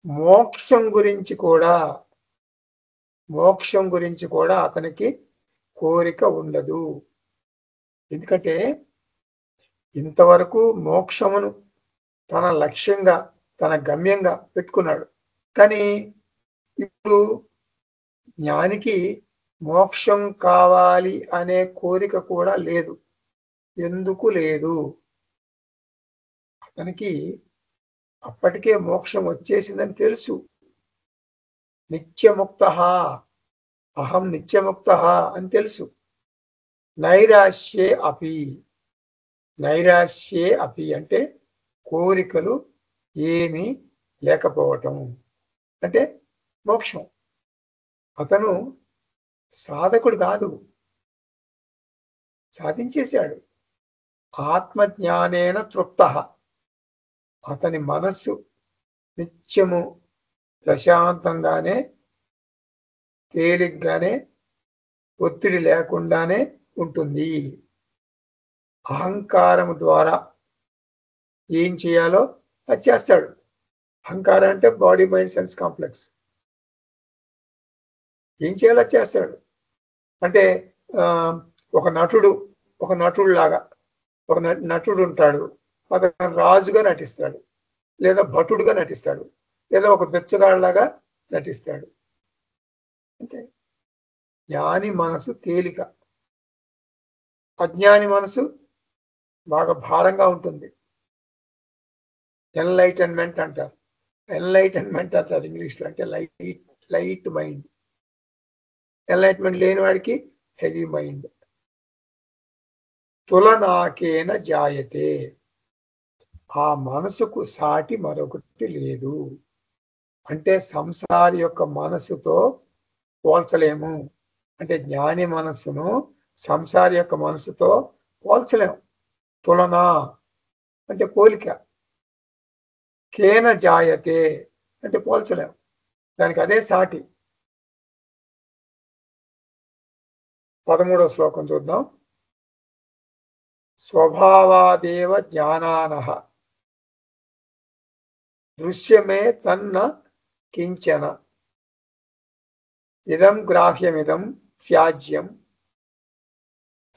Speaker 2: మోక్షం గురించి కూడా అతనికి కోరిక ఉండదు. ఎందుకంటే ఇంతవరకు మోక్షమును తన లక్ష్యంగా, తన గమ్యంగా పెట్టుకున్నాడు. కానీ ఇప్పుడు జ్ఞానికి మోక్షం కావాలి అనే కోరిక కూడా లేదు. ఎందుకు లేదు? అతనికి అప్పటికే మోక్షం వచ్చేసిందని తెలుసు. నిత్యముక్త, అహం నిత్యముక్త అని తెలుసు. నైరాశ్యే అపి అంటే కోరికలు ఏమీ లేకపోవటం అంటే మోక్షం. అతను సాధకుడు కాదు, సాధించేశాడు. ఆత్మజ్ఞానేన తృప్త, అతని మనస్సు నిత్యము ప్రశాంతంగానే, తేలిగ్గానే, ఒత్తిడి లేకుండానే ఉంటుంది. అహంకారము ద్వారా ఏం చేయాలో అది చేస్తాడు. అహంకారం అంటే బాడీ మైండ్ సెన్స్ కాంప్లెక్స్. ఏం చేయాలో చేస్తాడు. అంటే ఒక నటుడు లాగా ఒక నటుడు ఉంటాడు, అతను రాజుగా నటిస్తాడు, లేదా భటుడుగా నటిస్తాడు, లేదా ఒక బెచ్చగాళ్ళలాగా నటిస్తాడు. అంతే. జ్ఞాని మనసు తేలిక, అజ్ఞాని మనసు బాగా భారంగా ఉంటుంది. ఎన్లైటన్మెంట్ అంటారు ఇంగ్లీష్లో, అంటే లైట్ మైండ్. ఎన్లైట్మెంట్ లేని వాడికి హెవీ మైండ్. తులనాకేన జాయతే, ఆ మనసుకు సాటి మరొకటి లేదు. అంటే సంసారి యొక్క మనసుతో పోల్చలేము. అంటే జ్ఞాని మనస్సును సంసారి యొక్క మనసుతో పోల్చలేము. తులన అంటే పోలిక. కేన జాయతే అంటే పోల్చలేము, దానికి అదే సాటి. 13వ శ్లోకం చూద్దాం. స్వభావాదేవ జ్ఞానానః దృశ్యమే తన్న కించన ఇదం గ్రాహ్యమిదం త్యాజ్యం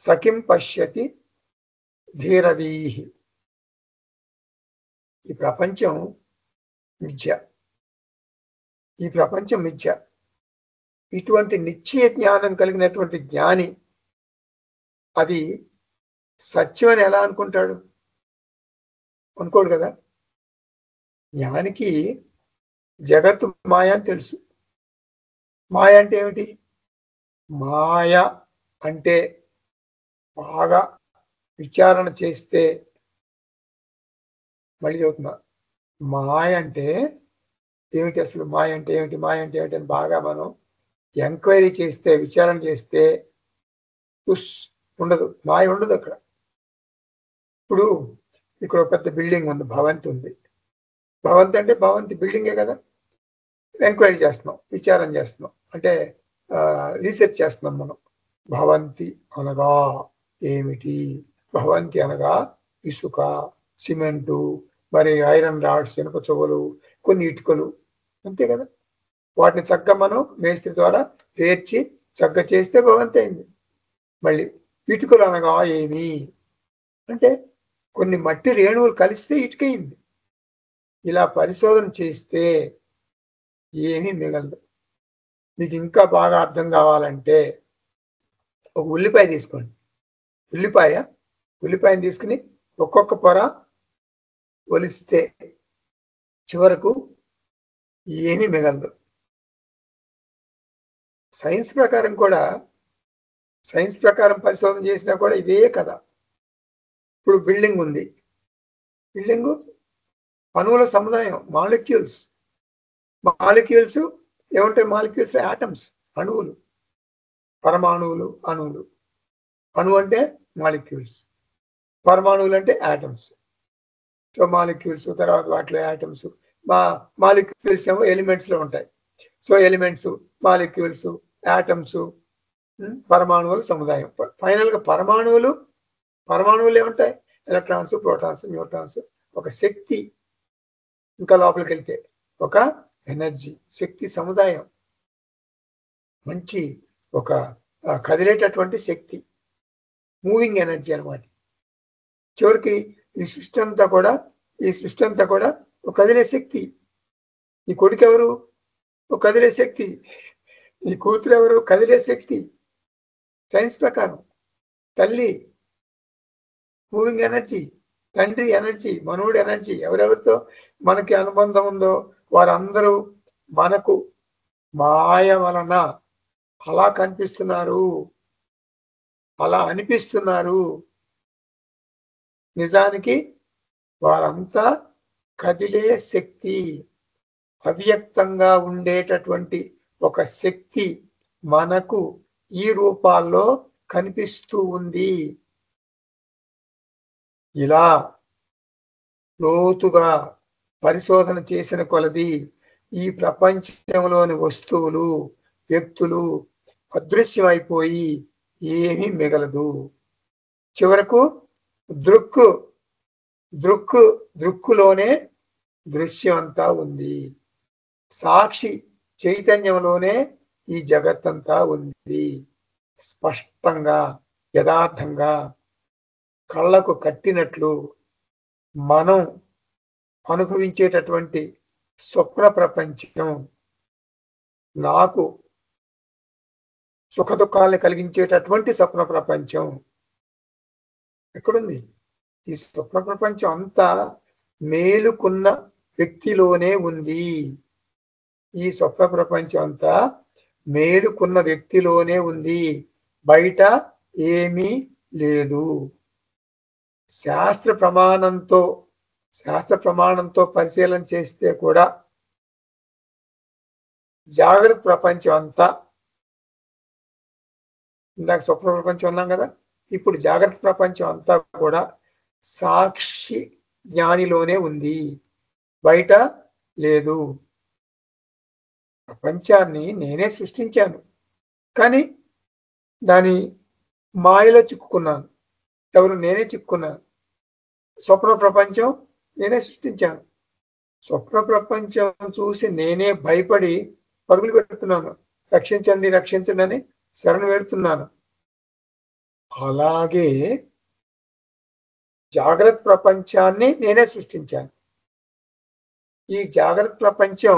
Speaker 2: సకిం పశ్యతి ధీరదీః. ఈ ప్రపంచం మిథ్య, ఈ ప్రపంచం మిథ్య. ఇటువంటి నిశ్చయ జ్ఞానం కలిగినటువంటి జ్ఞాని అది సత్యం అని ఎలా అనుకుంటాడు? అనుకోడు కదా. జ్ఞానికి జగత్తు మాయ అని తెలుసు. మాయ అంటే ఏమిటి? మాయ అంటే బాగా విచారణ చేస్తే, మళ్ళీ చెబుతున్నా, మాయ అంటే ఏమిటి, అసలు మాయ అంటే ఏమిటి, మాయ అంటే ఏమిటి అని బాగా మనం ఎంక్వైరీ చేస్తే, విచారణ చేస్తే ఉండదు, మాయ ఉండదు అక్కడ. ఇప్పుడు ఇక్కడ ఒక పెద్ద బిల్డింగ్ ఉంది, భవంతి ఉంది. భవంతి అంటే భవంతి బిల్డింగే కదా. ఎంక్వైరీ చేస్తున్నాం, విచారణ చేస్తున్నాం, అంటే రీసెర్చ్ చేస్తున్నాం మనం. భవంతి అనగా ఏమిటి? భవంతి అనగా ఇసుక, సిమెంటు, మరి ఐరన్ రాడ్స్, ఇనుప చెవులు, కొన్ని ఇటుకలు, అంతే కదా. వాటిని చక్కగా మనం మేస్త్రి ద్వారా పేర్చి చక్కగా చేస్తే భవంతి అయింది. మళ్ళీ ఇటుకలు అనగా ఏమి అంటే కొన్ని మట్టి రేణువులు కలిస్తే ఇటుకయింది. ఇలా పరిశోధన చేస్తే ఏమీ మిగలదు. మీకు ఇంకా బాగా అర్థం కావాలంటే ఒక ఉల్లిపాయ తీసుకోండి. ఉల్లిపాయని తీసుకుని ఒక్కొక్క పొర ఒలిస్తే చివరకు ఏమీ మిగలదు. సైన్స్ ప్రకారం పరిశోధన చేసినా కూడా ఇదే కదా. ఇప్పుడు బిల్డింగ్ ఉంది, బిల్డింగు అణువుల సముదాయం, మాలిక్యూల్స్ ఏమంటాయి? మాలిక్యూల్స్ యాటమ్స్, అణువులు, పరమాణువులు, అణువులు. అణువు అంటే మాలిక్యూల్స్, పరమాణువులు అంటే యాటమ్స్. సో మాలిక్యూల్స్, తర్వాత వాటిలో యాటమ్స్. మాలిక్యూల్స్ ఏమో ఎలిమెంట్స్ లో ఉంటాయి. సో ఎలిమెంట్స్, మాలిక్యూల్స్, యాటమ్స్, పరమాణువుల సముదాయం. ఫైనల్ గా పరమాణువులు ఏముంటాయి? ఎలక్ట్రాన్స్, ప్రోటాన్స్, న్యూట్రాన్స్, ఒక శక్తి. ఇంకా లోపలికి వెళ్తే ఒక ఎనర్జీ, శక్తి సముదాయం, మంచి ఒక కదిలేటటువంటి శక్తి, మూవింగ్ ఎనర్జీ అన్నమాట. చివరికి ఈ సృష్టి అంతా కూడా ఒక కదిలే శక్తి. నీ కొడుకు ఎవరు? ఒక కదిలే శక్తి. నీ కూతురు ఎవరు? కదిలే శక్తి. సైన్స్ ప్రకారం తల్లి మూవింగ్ ఎనర్జీ, తండ్రి ఎనర్జీ, మనవుడు ఎనర్జీ. ఎవరెవరితో మనకి అనుబంధం ఉందో వారందరూ మనకు మాయ వలన అలా కనిపిస్తున్నారు, అలా అనిపిస్తున్నారు. నిజానికి వారంతా కదిలే శక్తి, అవ్యక్తంగా ఉండేటటువంటి ఒక శక్తి మనకు ఈ రూపాల్లో కనిపిస్తూ ఉంది. ఇలా లోతుగా పరిశోధన చేసిన కొలది ఈ ప్రపంచంలోని వస్తువులు, వ్యక్తులు అదృశ్యమైపోయి ఏమీ మిగలదు. చివరకు దృక్కులోనే దృశ్యం అంతా ఉంది. సాక్షి చైతన్యంలోనే ఈ జగత్తంతా ఉంది. స్పష్టంగా, యథార్థంగా, కళ్ళకు కట్టినట్లు మనం అనుభవించేటటువంటి స్వప్న ప్రపంచం, నాకు సుఖ దుఃఖాలను కలిగించేటటువంటి స్వప్న ప్రపంచం ఎక్కడుంది? ఈ స్వప్న ప్రపంచం అంతా మేలుకున్న వ్యక్తిలోనే ఉంది. ఈ స్వప్న ప్రపంచం అంతా మేలుకున్న వ్యక్తిలోనే ఉంది, బయట ఏమీ లేదు. శాస్త్ర ప్రమాణంతో పరిశీలన చేస్తే కూడా జాగ్రత్త ప్రపంచం అంతా, ఇందాక స్వప్న ప్రపంచం ఉన్నాం కదా, ఇప్పుడు జాగ్రత్త ప్రపంచం అంతా కూడా సాక్షి జ్ఞానిలోనే ఉంది, బయట లేదు. ప్రపంచాన్ని నేనే సృష్టించాను, కానీ దాని మాయలో చిక్కుకున్నాను. ఎవరు? నేనే చిక్కుకున్నాను. స్వప్న ప్రపంచం నేనే సృష్టించాను. స్వప్న ప్రపంచం చూసి నేనే భయపడి పరుగులు పెడుతున్నాను, రక్షించండి రక్షించండి అని శరణు వేడుతున్నాను. అలాగే జాగ్రత్త ప్రపంచాన్ని నేనే సృష్టించాను. ఈ జాగ్రత్త ప్రపంచం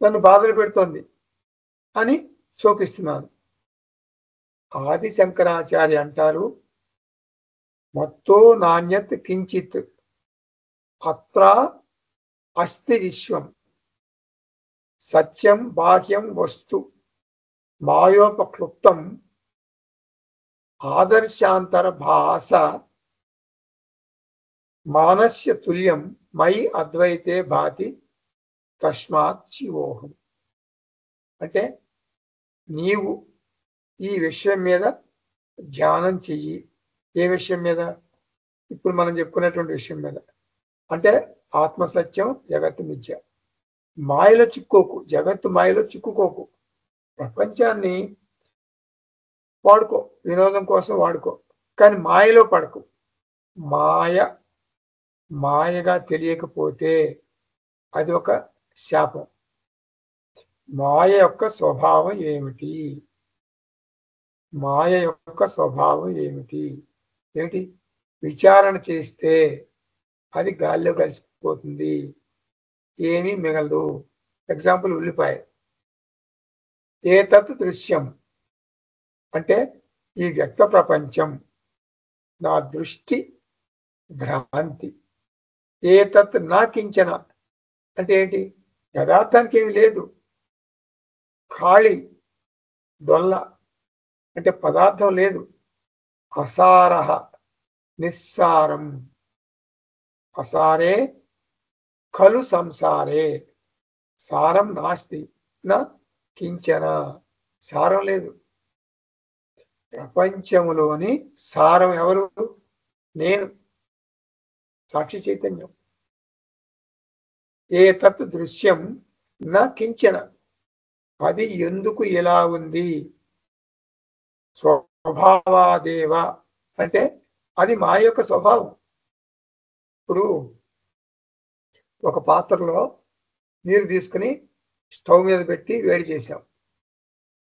Speaker 2: నన్ను బాధలు పెడుతోంది అని శోకిస్తున్నాను. ఆది శంకరాచార్య అంటారు, మత్తో నాణ్యత్ కించిత్ అత్ర అస్తి విశ్వం సత్యం బాహ్యం వస్తు మాయోపక్లుప్తం ఆదర్శాంతర భాస మానస్య తుల్యం మయి అద్వైతే భాతి తస్మాత్ శివోహం. అంటే నీవు ఈ విషయం మీద ధ్యానం చెయ్యి. ఏ విషయం మీద? ఇప్పుడు మనం చెప్పుకునేటువంటి విషయం మీద. అంటే ఆత్మసత్యం, జగత్తు మిథ్య. మాయలో చిక్కోకు, జగత్తు మాయలో చిక్కుకోకు. ప్రపంచాన్ని వాడుకో, వినోదం కోసం వాడుకో, కానీ మాయలో పడకు. మాయగా తెలియకపోతే అది ఒక శాపం. మాయ యొక్క స్వభావం ఏమిటి? మాయ యొక్క స్వభావం ఏమిటి? విచారణ చేస్తే అది గాల్లో కలిసిపోతుంది, ఏమీ మిగలదు. ఎగ్జాంపుల్ ఉల్లిపాయ. ఏతత్ దృశ్యం అంటే ఈ వ్యక్త ప్రపంచం నా దృష్టి భ్రాంతి. ఏతత్ నా కించన అంటే ఏంటి? యథార్థానికి ఏమి లేదు, ఖాళీ, డొల్ల, అంటే పదార్థం లేదు. అసారహ నిస్సారం. అసారే ఖలు సంసారే సారం నాస్తి నా కించన. సారం లేదు. ప్రపంచములోని సారం ఎవరు? నేను, సాక్షి చైతన్యం. ఏతత్ దృశ్యం నా కించన. అది ఎందుకు ఇలా ఉంది? స్వభావాదేవ అంటే అది మా యొక్క స్వభావం. ఇప్పుడు ఒక పాత్రలో నీరు తీసుకుని స్టవ్ మీద పెట్టి వేడి చేసాం.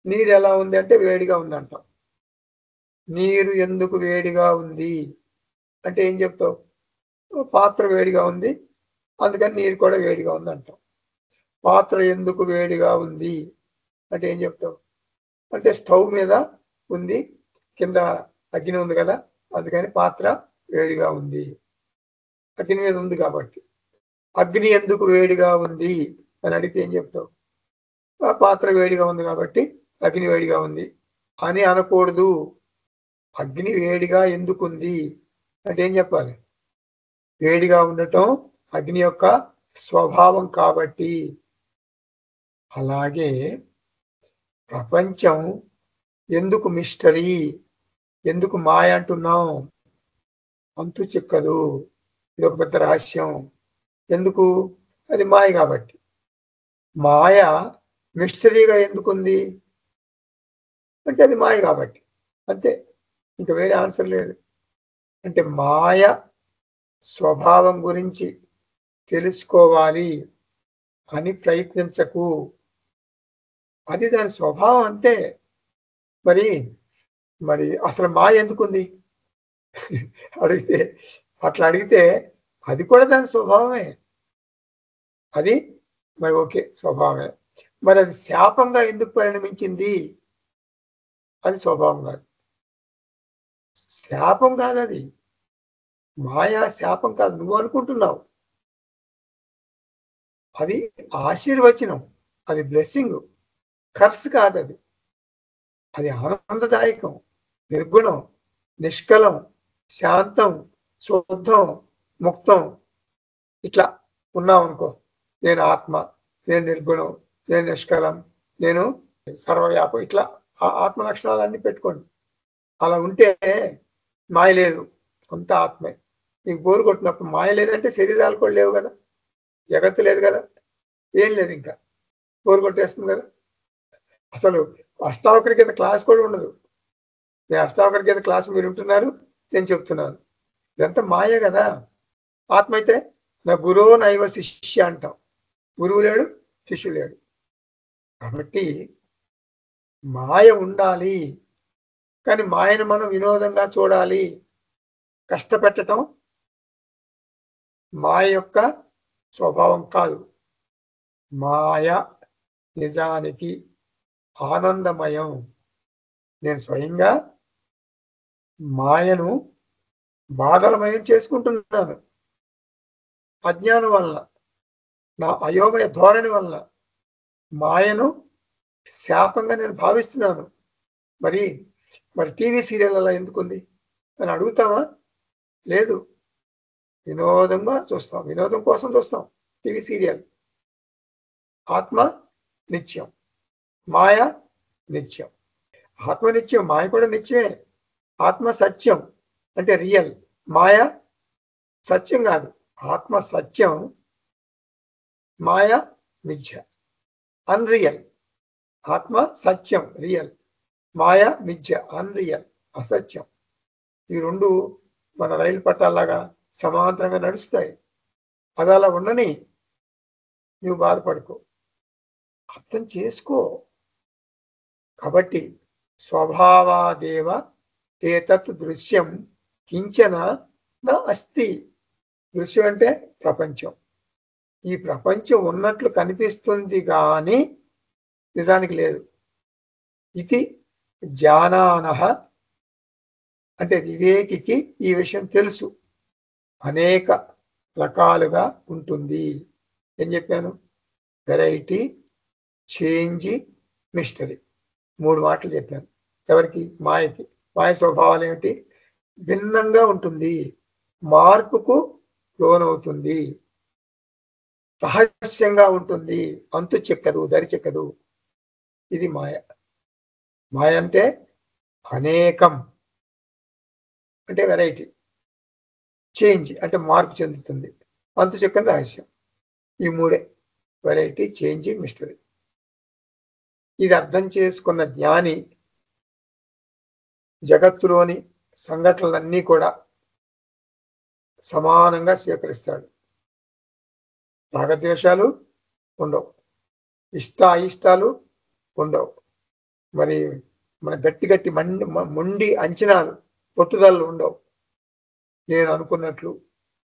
Speaker 2: నీరు ఎలా ఉంది అంటే వేడిగా ఉందంటాం. నీరు ఎందుకు వేడిగా ఉంది అంటే ఏం చెప్తావు? పాత్ర వేడిగా ఉంది, అందుకని నీరు కూడా వేడిగా ఉంది అంటాం. పాత్ర ఎందుకు వేడిగా ఉంది అంటే ఏం చెప్తావు? అంటే స్టవ్ మీద ఉంది, కింద అగ్ని ఉంది కదా, అందుకని పాత్ర వేడిగా ఉంది, అగ్ని మీద ఉంది కాబట్టి. అగ్ని ఎందుకు వేడిగా ఉంది అని అడిగితే ఏం చెప్తావు? ఆ పాత్ర వేడిగా ఉంది కాబట్టి అగ్ని వేడిగా ఉంది అని అనకూడదు. అగ్ని వేడిగా ఎందుకు ఉంది అంటే ఏం చెప్పాలి? వేడిగా ఉండటం అగ్ని యొక్క స్వభావం కాబట్టి. అలాగే ప్రపంచం ఎందుకు మిస్టరీ, ఎందుకు మాయ అంటున్నాం? అంతు చిక్కదు, ఇది ఒక పెద్ద రహస్యం. ఎందుకు? అది మాయ కాబట్టి. మాయ మిస్టరీగా ఎందుకుంది అంటే అది మాయ కాబట్టి. అంతే, ఇంకా వేరే ఆన్సర్ లేదు. అంటే మాయ స్వభావం గురించి తెలుసుకోవాలి అని ప్రయత్నించకు, అది దాని స్వభావం అంతే. మరి అసలు మాయ ఎందుకుంది అడిగితే, అట్లా అడిగితే అది కూడా దాని స్వభావమే. అది మరి ఓకే, స్వభావమే. మరి అది శాపంగా ఎందుకు పరిణమించింది? అది స్వభావం కాదు, శాపం కాదు. అది మాయా శాపం కాదు, నువ్వు అనుకుంటున్నావు. అది ఆశీర్వచనం, అది బ్లెస్సింగ్, కర్స్ కాదు. అది ఆనందదాయకం, నిర్గుణం, నిష్కలం, శాంతం, శుద్ధం, ముక్తం. ఇట్లా ఉన్నావు అనుకో, నేను ఆత్మ, నేను నిర్గుణం, నేను నిష్కలం, నేను సర్వవ్యాపం, ఇట్లా ఆ ఆత్మ లక్షణాలన్నీ పెట్టుకోండి. అలా ఉంటే మాయ లేదు, అంతా ఆత్మే. నీకు బోరు కొట్టినప్పుడు మాయ లేదంటే శరీరాలు కూడా లేవు కదా, జగత్తు లేదు కదా, ఏం లేదు, ఇంకా బోరు కొట్టేస్తుంది కదా. అసలు అష్టావకర గీత క్లాస్ కూడా ఉండదు. నేను అష్టావకర గీత క్లాస్ మీరు ఉంటున్నారు, నేను చెప్తున్నాను. ఇదంతా మాయ కదా. ఆత్మ అయితే నా గురువు నైవ శిష్య అంటాం. గురువు లేడు, శిష్యుడు లేడు. కాబట్టి మాయ ఉండాలి, కానీ మాయను మనం వినోదంగా చూడాలి. కష్టపెట్టడం మాయ యొక్క స్వభావం కాదు. మాయ నిజానికి ఆనందమయం. నేను స్వయంగా మాయను బాధలమయం చేసుకుంటున్నాను. అజ్ఞానం వల్ల, నా అయోమయ ధోరణి వల్ల మాయను శాపంగా నేను భావిస్తున్నాను. మరి మరి టీవీ సీరియల్ అలా ఎందుకుంది అని అడుగుతామా? లేదు. వినోదంగా చూస్తాం, వినోదం కోసం చూస్తాం టీవీ సీరియల్. ఆత్మ నిత్యం, మాయ నిత్యం. ఆత్మ నిత్యం, మాయ కూడా నిత్యమే. ఆత్మ సత్యం అంటే రియల్, మాయ సత్యం కాదు. ఆత్మ సత్యం, మాయ మిథ్య, అన్రియల్. ఆత్మ సత్యం రియల్, మాయ మిథ్య అన్రియల్ అసత్యం. ఈ రెండు మన రైలు పట్టాలాగా సమాంతరంగా నడుస్తాయి. అవి అలా ఉండని, నువ్వు బాధపడుకో, అర్థం చేసుకో. కాబట్టి స్వభావాదేవ ఏతత్ దృశ్యం కించన నా అస్తి. దృశ్యం అంటే ప్రపంచం. ఈ ప్రపంచం ఉన్నట్లు కనిపిస్తుంది కానీ నిజానికి లేదు. ఇది జానానః అంటే వివేకికి ఈ విషయం తెలుసు. అనేక రకాలుగా ఉంటుంది. ఏం చెప్పాను? Variety, change, mystery. 3 మాటలు చెప్పాను. ఎవరికి? మాయకి. మాయ స్వభావాలు ఏమిటి? భిన్నంగా ఉంటుంది, మార్పుకు లోనవుతుంది, రహస్యంగా ఉంటుంది, అంతు చెక్కదు, దరి చెక్కదు. ఇది మాయ. మాయ అంటే అనేకం అంటే వెరైటీ, చేంజ్ అంటే మార్పు చెందుతుంది, అంతు చెక్కని రహస్యం. ఈ 3 వెరైటీ, చేంజ్, మిస్టరీ. ఇది అర్థం చేసుకున్న జ్ఞాని జగత్తులోని సంఘటనలన్నీ కూడా సమానంగా స్వీకరిస్తాడు. రాగద్వేషాలు ఉండవు, ఇష్టాయిష్టాలు ఉండవు. మరి మన గట్టి గట్టి మొండి అంచనాలు, పట్టుదలలు ఉండవు. నేను అనుకున్నట్లు,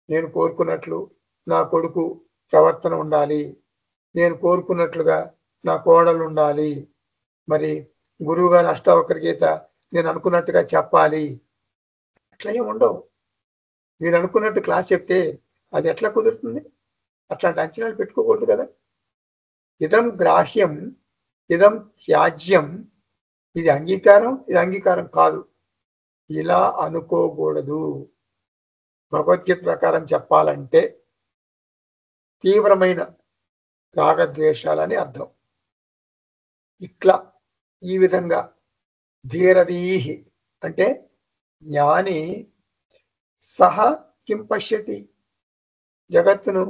Speaker 2: నేను కోరుకున్నట్లు నా కొడుకు ప్రవర్తన ఉండాలి, నేను కోరుకున్నట్లుగా నా కోడలు ఉండాలి, మరి గురువు గారి అష్టావక్ర గీత నేను అనుకున్నట్టుగా చెప్పాలి, అట్లా ఏమి ఉండవు. మీరు అనుకున్నట్టు క్లాస్ చెప్తే అది ఎట్లా కుదురుతుంది? అట్లాంటి అంచనాలు పెట్టుకోకూడదు కదా. ఇదం గ్రాహ్యం, ఇదం త్యాజ్యం, ఇది అంగీకారం, ఇది అంగీకారం కాదు, ఇలా అనుకోకూడదు. భగవద్గీత ప్రకారం చెప్పాలంటే తీవ్రమైన రాగద్వేషాలని అర్థం. ఇట్లా ఈ విధంగా ధీరదీహి అంటే జ్ఞాని సహ కిం పశ్యతి, జగత్తును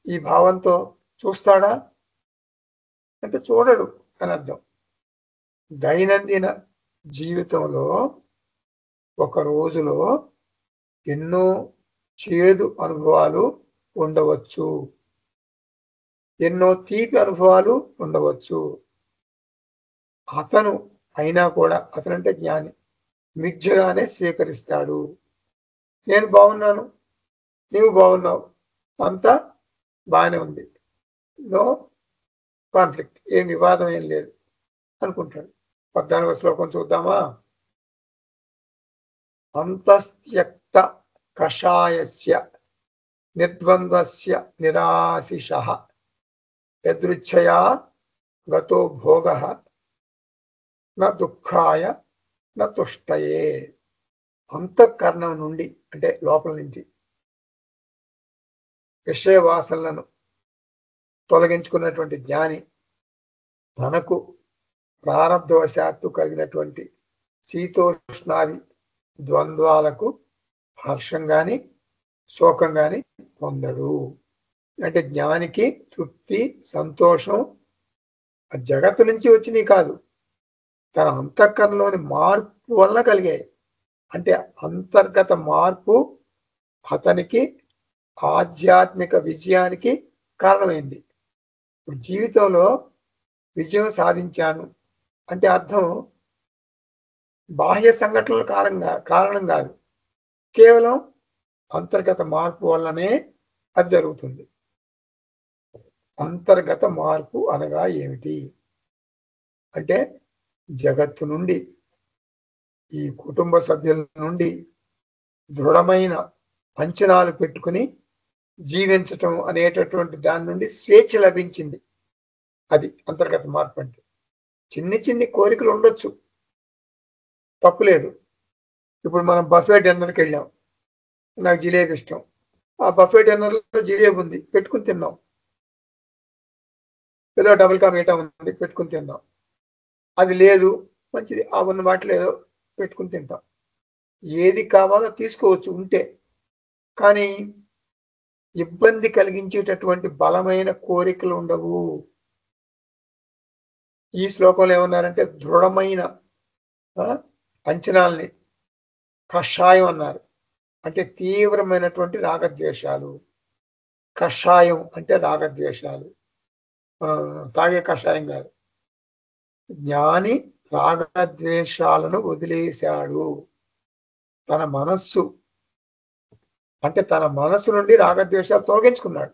Speaker 2: ఈ భావంతో చూస్తాడా అంటే చూడడు అని అర్థం. దైనందిన జీవితంలో ఒక రోజులో ఎన్నో చేదు అనుభవాలు ఉండవచ్చు, ఎన్నో తీపి అనుభవాలు ఉండవచ్చు. అతను అయినా కూడా, అతనంటే జ్ఞాని, మిథ్యగానే స్వీకరిస్తాడు. నేను బాగున్నాను, నీవు బాగున్నావు, అంతా బాగానే ఉంది, నో కాన్ఫ్లిక్ట్, ఏం వివాదం ఏం లేదు అనుకుంటాడు. 14వ శ్లోకం చూద్దామా? అంతస్త్యక్త కషాయస్య నిర్ద్వంద్వస్య నిరాశిషః యదృచ్ఛయా గతో భోగః న దుఃఖాయ న తుష్టయే. అంతఃకరణం నుండి అంటే లోపల నుంచి విషయ వాసనలను తొలగించుకున్నటువంటి జ్ఞాని తనకు ప్రారబ్ధవశాత్తు కలిగినటువంటి శీతోష్ణాది ద్వంద్వాలకు హర్షం గాని శోకం గాని పొందడు. అంటే జ్ఞానికి తృప్తి, సంతోషం జగత్తు నుంచి వచ్చినవి కాదు, తన అంతఃకరణలోని మార్పు వలన కలిగాయి. అంటే అంతర్గత మార్పు అతనికి ఆధ్యాత్మిక విజయానికి కారణమైంది. ఇప్పుడు జీవితంలో విజయం సాధించాను అంటే అర్థం బాహ్య సంఘటనల కారణం కాదు, కేవలం అంతర్గత మార్పు వల్లనే అది జరుగుతుంది. అంతర్గత మార్పు అనగా ఏమిటి? అంటే జగత్తు నుండి, ఈ కుటుంబ సభ్యుల నుండి దృఢమైన అంచనాలు పెట్టుకుని జీవించటం అనేటటువంటి దాని నుండి స్వేచ్ఛ లభించింది. అది అంతర్గత మార్పు అంటే. చిన్ని చిన్ని కోరికలు ఉండొచ్చు, తప్పులేదు. ఇప్పుడు మనం బఫే డిన్నర్కి వెళ్ళాం, నాకు జిలేబీ ఇష్టం. ఆ బఫే డిన్నర్లో జిలేబీ ఉంది, పెట్టుకుని తిన్నాం. ఏదో డబుల్ కా మీఠా ఉంది, పెట్టుకుని తిన్నాం. అది లేదు, మంచిది, ఆ ఉన్న వాటిలో ఏదో పెట్టుకుని తింటాం. ఏది కావాలో తీసుకోవచ్చు ఉంటే, కానీ ఇబ్బంది కలిగించేటటువంటి బలమైన కోరికలు ఉండవు. ఈ శ్లోకంలో ఏమన్నారంటే దృఢమైన అంచనాల్ని కషాయం అన్నారు. అంటే తీవ్రమైనటువంటి రాగద్వేషాలు. కషాయం అంటే రాగద్వేషాలు, తాగే కషాయం కాదు. జ్ఞాని రాగద్వేషాలను వదిలేశాడు. తన మనస్సు అంటే తన మనస్సు నుండి రాగద్వేషాలు తొలగించుకున్నాడు.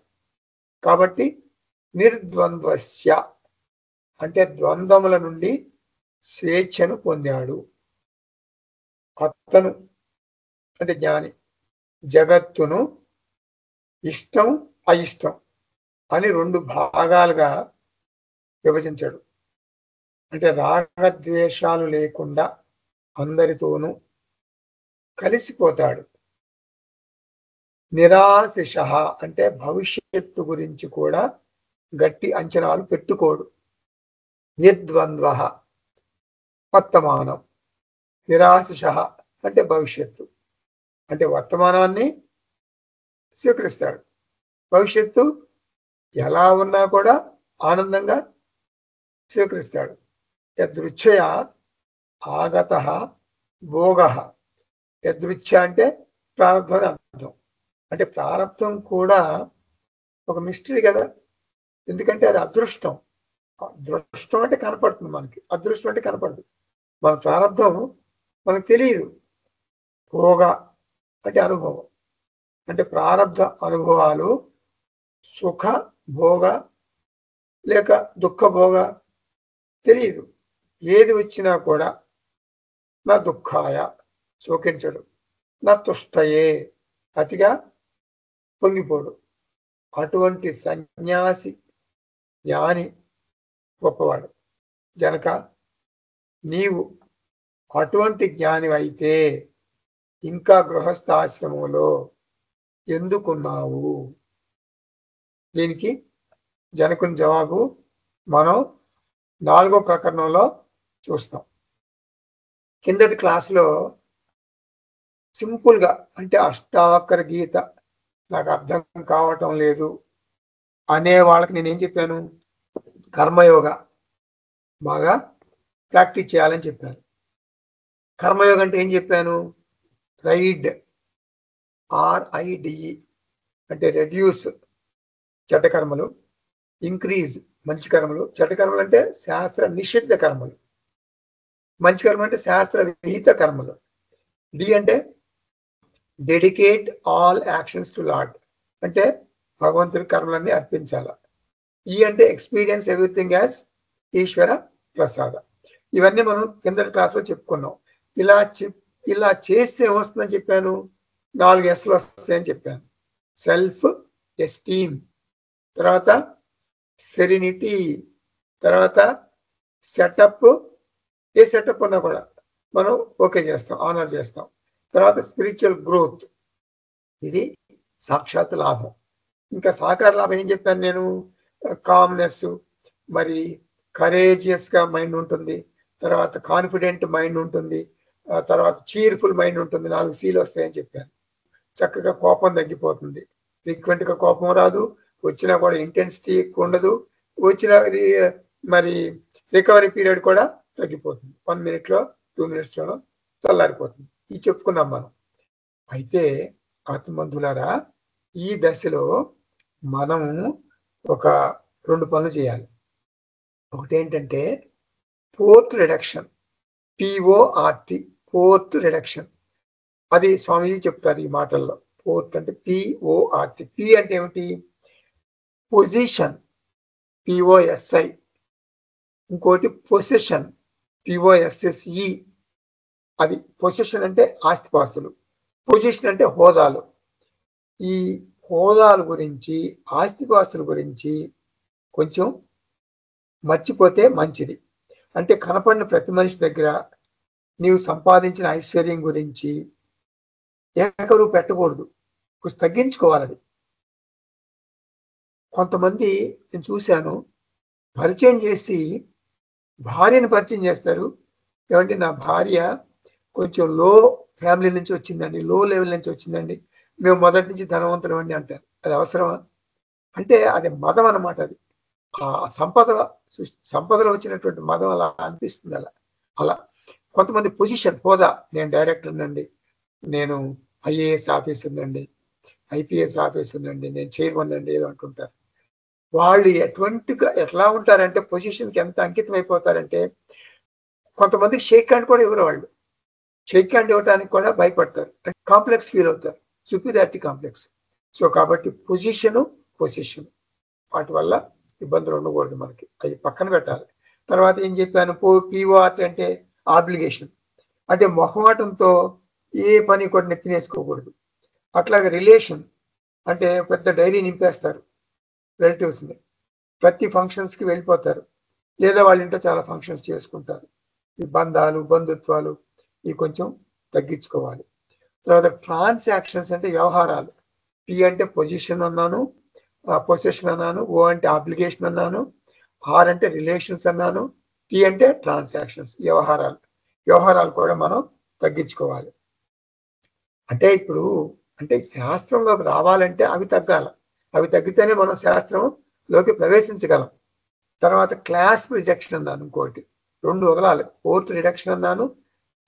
Speaker 2: కాబట్టి నిర్ద్వంద్వస్య అంటే ద్వంద్వముల నుండి స్వేచ్ఛను పొందాడు. అతను అంటే జ్ఞాని జగత్తును ఇష్టం అయిష్టం అని రెండు భాగాలుగా విభజించాడు. అంటే రాగద్వేషాలు లేకుండా అందరితోనూ కలిసిపోతాడు. నిరాశిష అంటే భవిష్యత్తు గురించి కూడా గట్టి అంచనాలు పెట్టుకోడు. నిర్ద్వంద్వ వర్తమానం, నిరాశిష అంటే భవిష్యత్తు, అంటే వర్తమానాన్ని స్వీకరిస్తాడు. భవిష్యత్తు ఎలా ఉన్నా కూడా ఆనందంగా స్వీకరిస్తాడు. యదృచ్ఛయ ఆగత భోగ. యదృచ్ఛ అంటే ప్రారంభం అని అర్థం. అంటే ప్రారంభం కూడా ఒక మిస్టరీ కదా, ఎందుకంటే అది అదృష్టం. అదృష్టం అంటే కనపడుతుంది మనకి, అదృష్టం అంటే కనపడదు. మన ప్రారంభం మనకు తెలియదు. భోగ అంటే అనుభవం, అంటే ప్రారంభ అనుభవాలు సుఖ భోగ లేక దుఃఖ భోగ తెలియదు. ఏది వచ్చినా కూడా నా దుఃఖాయ శోకించడు, నా తుష్టయే అతిగా పొంగిపోడు. అటువంటి సన్యాసి జ్ఞాని గొప్పవాడు. జనక నీవు అటువంటి జ్ఞాని అయితే ఇంకా గృహస్థాశ్రమంలో ఎందుకున్నావు? దీనికి జనకుని జవాబు మనం 4వ ప్రకరణంలో చూస్తాం. కిందటి క్లాసులో సింపుల్గా అంటే అష్టావక్ర గీత నాకు అర్థం కావటం లేదు అనే వాళ్ళకి నేనేం చెప్పాను? కర్మయోగ బాగా ప్రాక్టీస్ చేయాలని చెప్పాను. కర్మయోగ అంటే ఏం చెప్పాను? రైడ్, RIDE అంటే రెడ్యూస్ చెడ్డ కర్మలు, ఇంక్రీజ్ మంచి కర్మలు. చెడ్డ కర్మలు అంటే శాస్త్ర నిషిద్ధ కర్మలు, మంచి కర్మలు అంటే శాస్త్ర విహిత కర్మలు. డి అంటే dedicate all actions to lord అంటే భగవంతుడి కర్మలన్నీ అర్పించాల. ఈ అంటే ఎక్స్పీరియన్స్ ఎవ్రీథింగ్ యాజ్ ఈశ్వర ప్రసాద. ఇవన్నీ మనం కిందటి క్లాస్లో చెప్పుకున్నాం. ఇలా చేస్తే ఏమొస్తుందని చెప్పాను? 4 Sలు వస్తాయని చెప్పాను. సెల్ఫ్ ఎస్టీమ్, తర్వాత సెరెనిటీ, తర్వాత సెటప్. ఏ సెటప్ ఉన్నా కూడా మనం ఓకే చేస్తాం, ఆనర్ చేస్తాం. తర్వాత స్పిరిచువల్ గ్రోత్, ఇది సాక్షాత్ లాభం. ఇంకా సాకార లాభం ఏం చెప్పాను నేను? కామ్నెస్, మరి కరేజియస్గా మైండ్ ఉంటుంది, తర్వాత కాన్ఫిడెంట్ మైండ్ ఉంటుంది, తర్వాత చీర్ఫుల్ మైండ్ ఉంటుంది. 4 Cలు వస్తాయని చెప్పాను. చక్కగా కోపం తగ్గిపోతుంది, ఫ్రీక్వెంట్గా కోపం రాదు, వచ్చినా కూడా ఇంటెన్సిటీ ఎక్కువ ఉండదు, వచ్చిన మరి రికవరీ పీరియడ్ కూడా తగ్గిపోతుంది. 1 minute 2 minutesలో చల్లారిపోతుంది. ఇది చెప్పుకున్నాం మనం. అయితే ఆత్మబంధులారా, ఈ దశలో మనం ఒక 2 పనులు చేయాలి. ఒకటి ఏంటంటే port reduction, PORT, port reduction. అది స్వామీజీ చెప్తారు ఈ మాటల్లో. పోర్ట్ అంటే PORT. P అంటే ఏమిటి? Position, POSI. ఇంకోటి పొసెషన్, పిఓఎస్ఎస్ఈ. అది పొసెషన్ అంటే ఆస్తిపాస్తులు, పొజిషన్ అంటే హోదాలు. ఈ హోదాల గురించి, ఆస్తిపాస్తుల గురించి కొంచెం మర్చిపోతే మంచిది. అంటే కనపడిన ప్రతి మనిషి దగ్గర నీవు సంపాదించిన ఐశ్వర్యం గురించి ఏకరువు పెట్టకూడదు, కొంచెం తగ్గించుకోవాలని. కొంతమంది నేను చూశాను, పరిచయం చేసి భార్యను పరిచయం చేస్తారు. ఏమంటే నా భార్య కొంచెం లో ఫ్యామిలీ నుంచి వచ్చిందండి, లో లెవెల్ నుంచి వచ్చిందండి, మేము మొదటి నుంచి ధనవంతులం అండి అంటారు. అది అవసరమా? అంటే అది మదం అన్నమాట. అది ఆ సంపదలో వచ్చినటువంటి మదం అలా అనిపిస్తుంది. అలా కొంతమంది పొజిషన్, హోదా, నేను డైరెక్టర్ అండి, నేను ఐఏఎస్ ఆఫీసర్ అండి, ఐపీఎస్ ఆఫీసర్ అండి, నేను చైర్మన్ అండి ఏదో అంటుంటారు. వాళ్ళు ఎట్లా ఉంటారంటే పొజిషన్కి ఎంత అంకితం అయిపోతారంటే కొంతమందికి షేక్ హ్యాండ్ కూడా ఇవ్వరు. వాళ్ళు షేక్ హ్యాండ్ ఇవ్వడానికి కూడా భయపడతారు, కాంప్లెక్స్ ఫీల్ అవుతారు, సుపీరియారిటీ కాంప్లెక్స్. సో కాబట్టి పొజిషన్ వాటి వల్ల ఇబ్బందులు ఉండకూడదు మనకి, అవి పక్కన పెట్టాలి. తర్వాత ఏం చెప్పాను, పిఓఆర్టీ అంటే ఆబ్లిగేషన్, అంటే మొహమాటంతో ఏ పని కూడా నెత్తినేసుకోకూడదు. అట్లాగే రిలేషన్ అంటే పెద్ద డైరీ నింపేస్తారు రిలేటివ్స్ని, ప్రతి ఫంక్షన్స్కి వెళ్ళిపోతారు, లేదా వాళ్ళ ఇంట్లో చాలా ఫంక్షన్స్ చేసుకుంటారు. ఈ బంధాలు, బంధుత్వాలు ఇవి కొంచెం తగ్గించుకోవాలి. తర్వాత ట్రాన్సాక్షన్స్ అంటే వ్యవహారాలు. పి అంటే పొజిషన్ అన్నాను, పొజిషన్ అన్నాను, ఓ అంటే ఆబ్లిగేషన్ అన్నాను, ఆర్ అంటే రిలేషన్స్ అన్నాను, టీ అంటే ట్రాన్సాక్షన్స్, వ్యవహారాలు కూడా మనం తగ్గించుకోవాలి. అంటే ఇప్పుడు అంటే శాస్త్రంలోకి రావాలంటే అవి తగ్గాలి, అవి తగ్గితేనే మనం శాస్త్రంలోకి ప్రవేశించగలం. తర్వాత క్లాస్ రిజెక్షన్ అన్నాను, ఇంకోటి, రెండు వదలాలి. ఫోర్త్ రిడక్షన్ అన్నాను,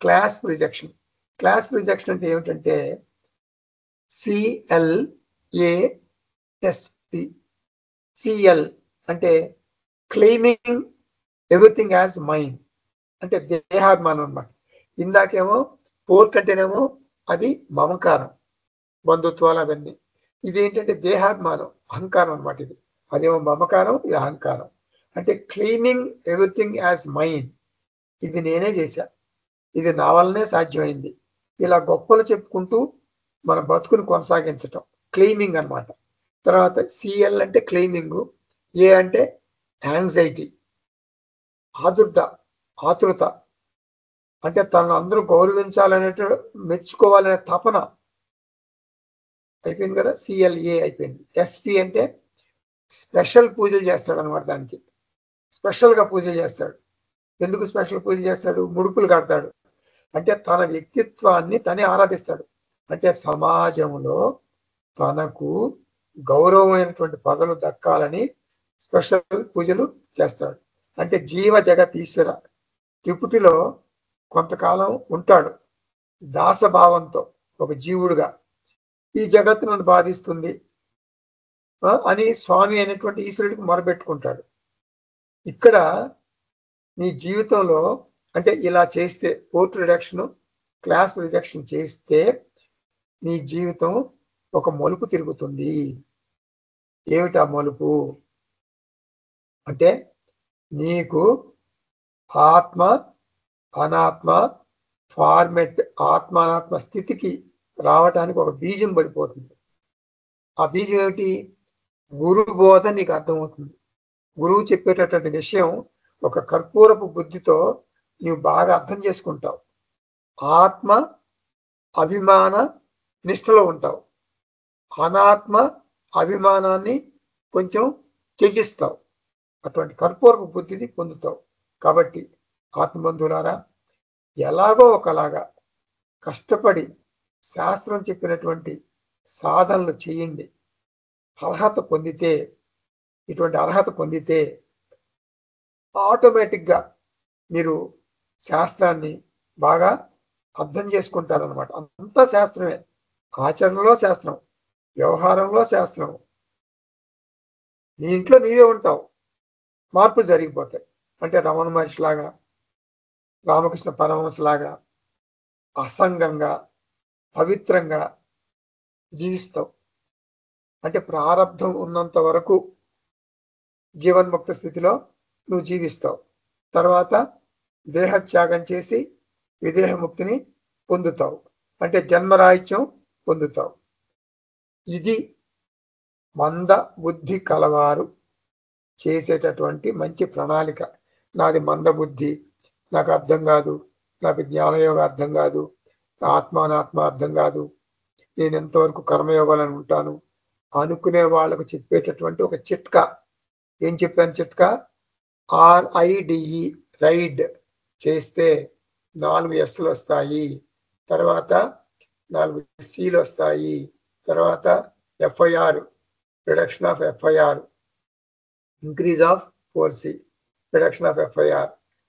Speaker 2: క్లాస్ రిజెక్షన్. క్లాస్ రిజెక్షన్ అంటే ఏమిటంటే CLASP. సిఎల్ అంటే క్లెయిమింగ్ ఎవ్రీథింగ్ యాజ్ మైండ్, అంటే దేహాభిమానం అన్నమాట. ఇందాకేమో ఫోర్త్ అంటేనేమో అది మమకారం, బంధుత్వాలు అవన్నీ. ఇదేంటంటే దేహాభిమానం, అహంకారం అన్నమాట. అదేమో మమకారం, ఇది అహంకారం. అంటే క్లెయిమింగ్ ఎవ్రీథింగ్ యాజ్ మైండ్, ఇది నేనే చేశా, ఇది నా వల్లనే సాధ్యమైంది, ఇలా గొప్పలు చెప్పుకుంటూ మన బతుకుని కొనసాగించటం క్లెయిమింగ్ అన్నమాట. తర్వాత సిఎల్ అంటే క్లెయిమింగ్, ఏ అంటే యాంగ్జైటీ, ఆతురత, అంటే తనను అందరూ గౌరవించాలనేట, మెచ్చుకోవాలనే తపన. అయిపోయింది కదా, సిఎల్ఏ అయిపోయింది. ఎస్పి అంటే స్పెషల్ పూజలు చేస్తాడు అనమాట, దానికి స్పెషల్గా పూజలు చేస్తాడు. ఎందుకు స్పెషల్ పూజ చేస్తాడు? ముడుపులు కడతాడు, అంటే తన వ్యక్తిత్వాన్ని తనే ఆరాధిస్తాడు. అంటే సమాజంలో తనకు గౌరవమైనటువంటి పదవులు దక్కాలని స్పెషల్ పూజలు చేస్తాడు. అంటే జీవ జగత్ ఈశ్వర త్రిపుటిలో కొంతకాలం ఉంటాడు దాసభావంతో, ఒక జీవుడుగా. ఈ జగత్తు నన్ను బాధిస్తుంది అని స్వామి అయినటువంటి ఈశ్వరుడికి మొరబెట్టుకుంటాడు. ఇక్కడ నీ జీవితంలో అంటే ఇలా చేస్తే, ఫోర్త్ రిడక్షన్, క్లాస్ రిజెక్షన్ చేస్తే నీ జీవితం ఒక మలుపు తిరుగుతుంది. ఏమిటా మలుపు అంటే నీకు ఆత్మ అనాత్మ ఫార్మెట్, ఆత్మ అనాత్మ స్థితికి రావటానికి ఒక బీజం పడిపోతుంది. ఆ బీజం ఏమిటి? గురు బోధ నీకు అర్థమవుతుంది. గురువు చెప్పేటటువంటి విషయం ఒక కర్పూరపు బుద్ధితో నీవు బాగా అర్థం చేసుకుంటావు. ఆత్మ అభిమాన నిష్ఠలో ఉంటావు, అనాత్మ అభిమానాన్ని కొంచెం త్యజిస్తావు, అటువంటి కర్పూరపు బుద్ధిని పొందుతావు. కాబట్టి ఆత్మబంధువులారా, ఎలాగో ఒకలాగా కష్టపడి శాస్త్రం చెప్పినటువంటి సాధనలు చేయండి. ఇటువంటి అర్హత పొందితే ఆటోమేటిక్గా మీరు శాస్త్రాన్ని బాగా అర్థం చేసుకుంటారనమాట. అంతా శాస్త్రమే, ఆచరణలో శాస్త్రం, వ్యవహారంలో శాస్త్రం. నీ ఇంట్లో నీవే ఉంటావు, మార్పులు జరిగిపోతాయి. అంటే రమణ మహర్షి లాగా, రామకృష్ణ పరమహంస లాగా అసంగంగా, పవిత్రంగా జీవిస్తావు. అంటే ప్రారంధం ఉన్నంత వరకు జీవన్ముక్త స్థితిలో నువ్వు జీవిస్తావు. తర్వాత దేహత్యాగం చేసి విదేహముక్తిని పొందుతావు, అంటే జన్మరాహిత్యం పొందుతావు. ఇది మంద బుద్ధి కలవారు చేసేటటువంటి మంచి ప్రణాళిక. నాది మంద బుద్ధి, నాకు అర్థం కాదు, నాకు జ్ఞానయోగం అర్థం కాదు, ఆత్మానాత్మ అర్థం కాదు, నేను ఎంతవరకు కర్మయోగాలను ఉంటాను అనుకునే వాళ్ళకు చెప్పేటటువంటి ఒక చిట్కా. ఏం చెప్పాను చిట్కా? RIDE రైడ్ చేస్తే 4 Sలు వస్తాయి, తర్వాత 4 Cలు వస్తాయి, తర్వాత FIR reduction of FIR, increase of 4C reduction of FIR,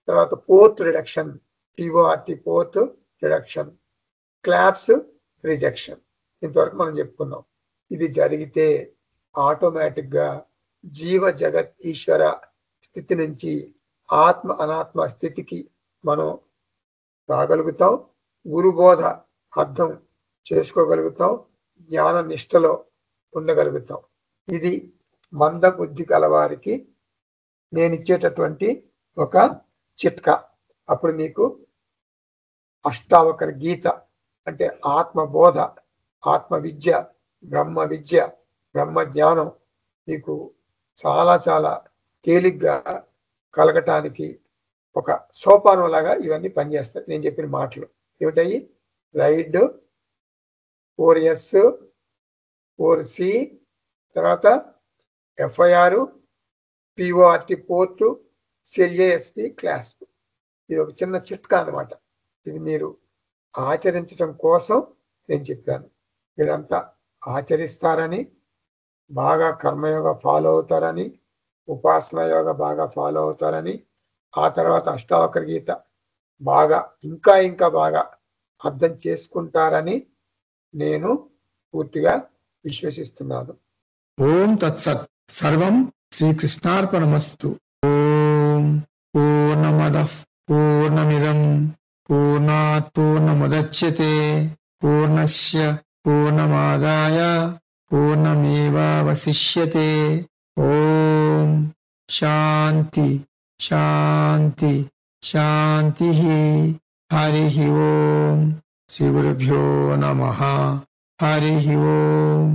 Speaker 2: తర్వాత port reduction PORT port reduction, claps rejection. ఇంతవరకు మనం చెప్పుకున్నాం. ఇది జరిగితే ఆటోమేటిక్ గా జీవ జగత్ ఈశ్వర స్థితి నుంచి ఆత్మ అనాత్మ స్థితికి మనం రాగలుగుతాం. గురుబోధ అర్థం చేసుకోగలుగుతాం, జ్ఞాన నిష్టలో ఉండగలుగుతాం. ఇది మంద బుద్ధి గలవారికి నేను ఇచ్చేటటువంటి ఒక చిట్కా. అప్పుడు మీకు అష్టావకర గీత అంటే ఆత్మబోధ, ఆత్మ విద్య, బ్రహ్మ జ్ఞానం మీకు చాలా చాలా తేలిగ్గా కలగటానికి ఒక సోపానం లాగా ఇవన్నీ పనిచేస్తాయి. నేను చెప్పిన మాటలు ఏమిటాయి? రైడ్, 4S, 4C, తర్వాత FIR, PORT port, CLASP clasp. ఇది ఒక చిన్న చిట్కా అన్నమాట. ఇది మీరు ఆచరించడం కోసం నేను చెప్పాను. మీరంతా ఆచరిస్తారని, బాగా కర్మయోగ ఫాలో అవుతారని, ఉపాసన యోగ బాగా ఫాలో అవుతారని, ఆ తర్వాత అష్టావకర గీత బాగా ఇంకా బాగా అర్థం చేసుకుంటారని నేను పూర్తిగా విశ్వసిస్తున్నాను.
Speaker 1: ఓం తత్సత్. సర్వం శ్రీకృష్ణార్పణమస్తు. ఓం పూర్ణమదః పూర్ణమిదం పూర్ణాత్ పూర్ణముదచ్యతే పూర్ణస్య పూర్ణమాదాయ పూర్ణమేవావశిష్యతే. ఓం శాంతి శాంతి శాంతి. హరి ఓం. శ్రీ గురుభ్యో నమః. హరి ఓం.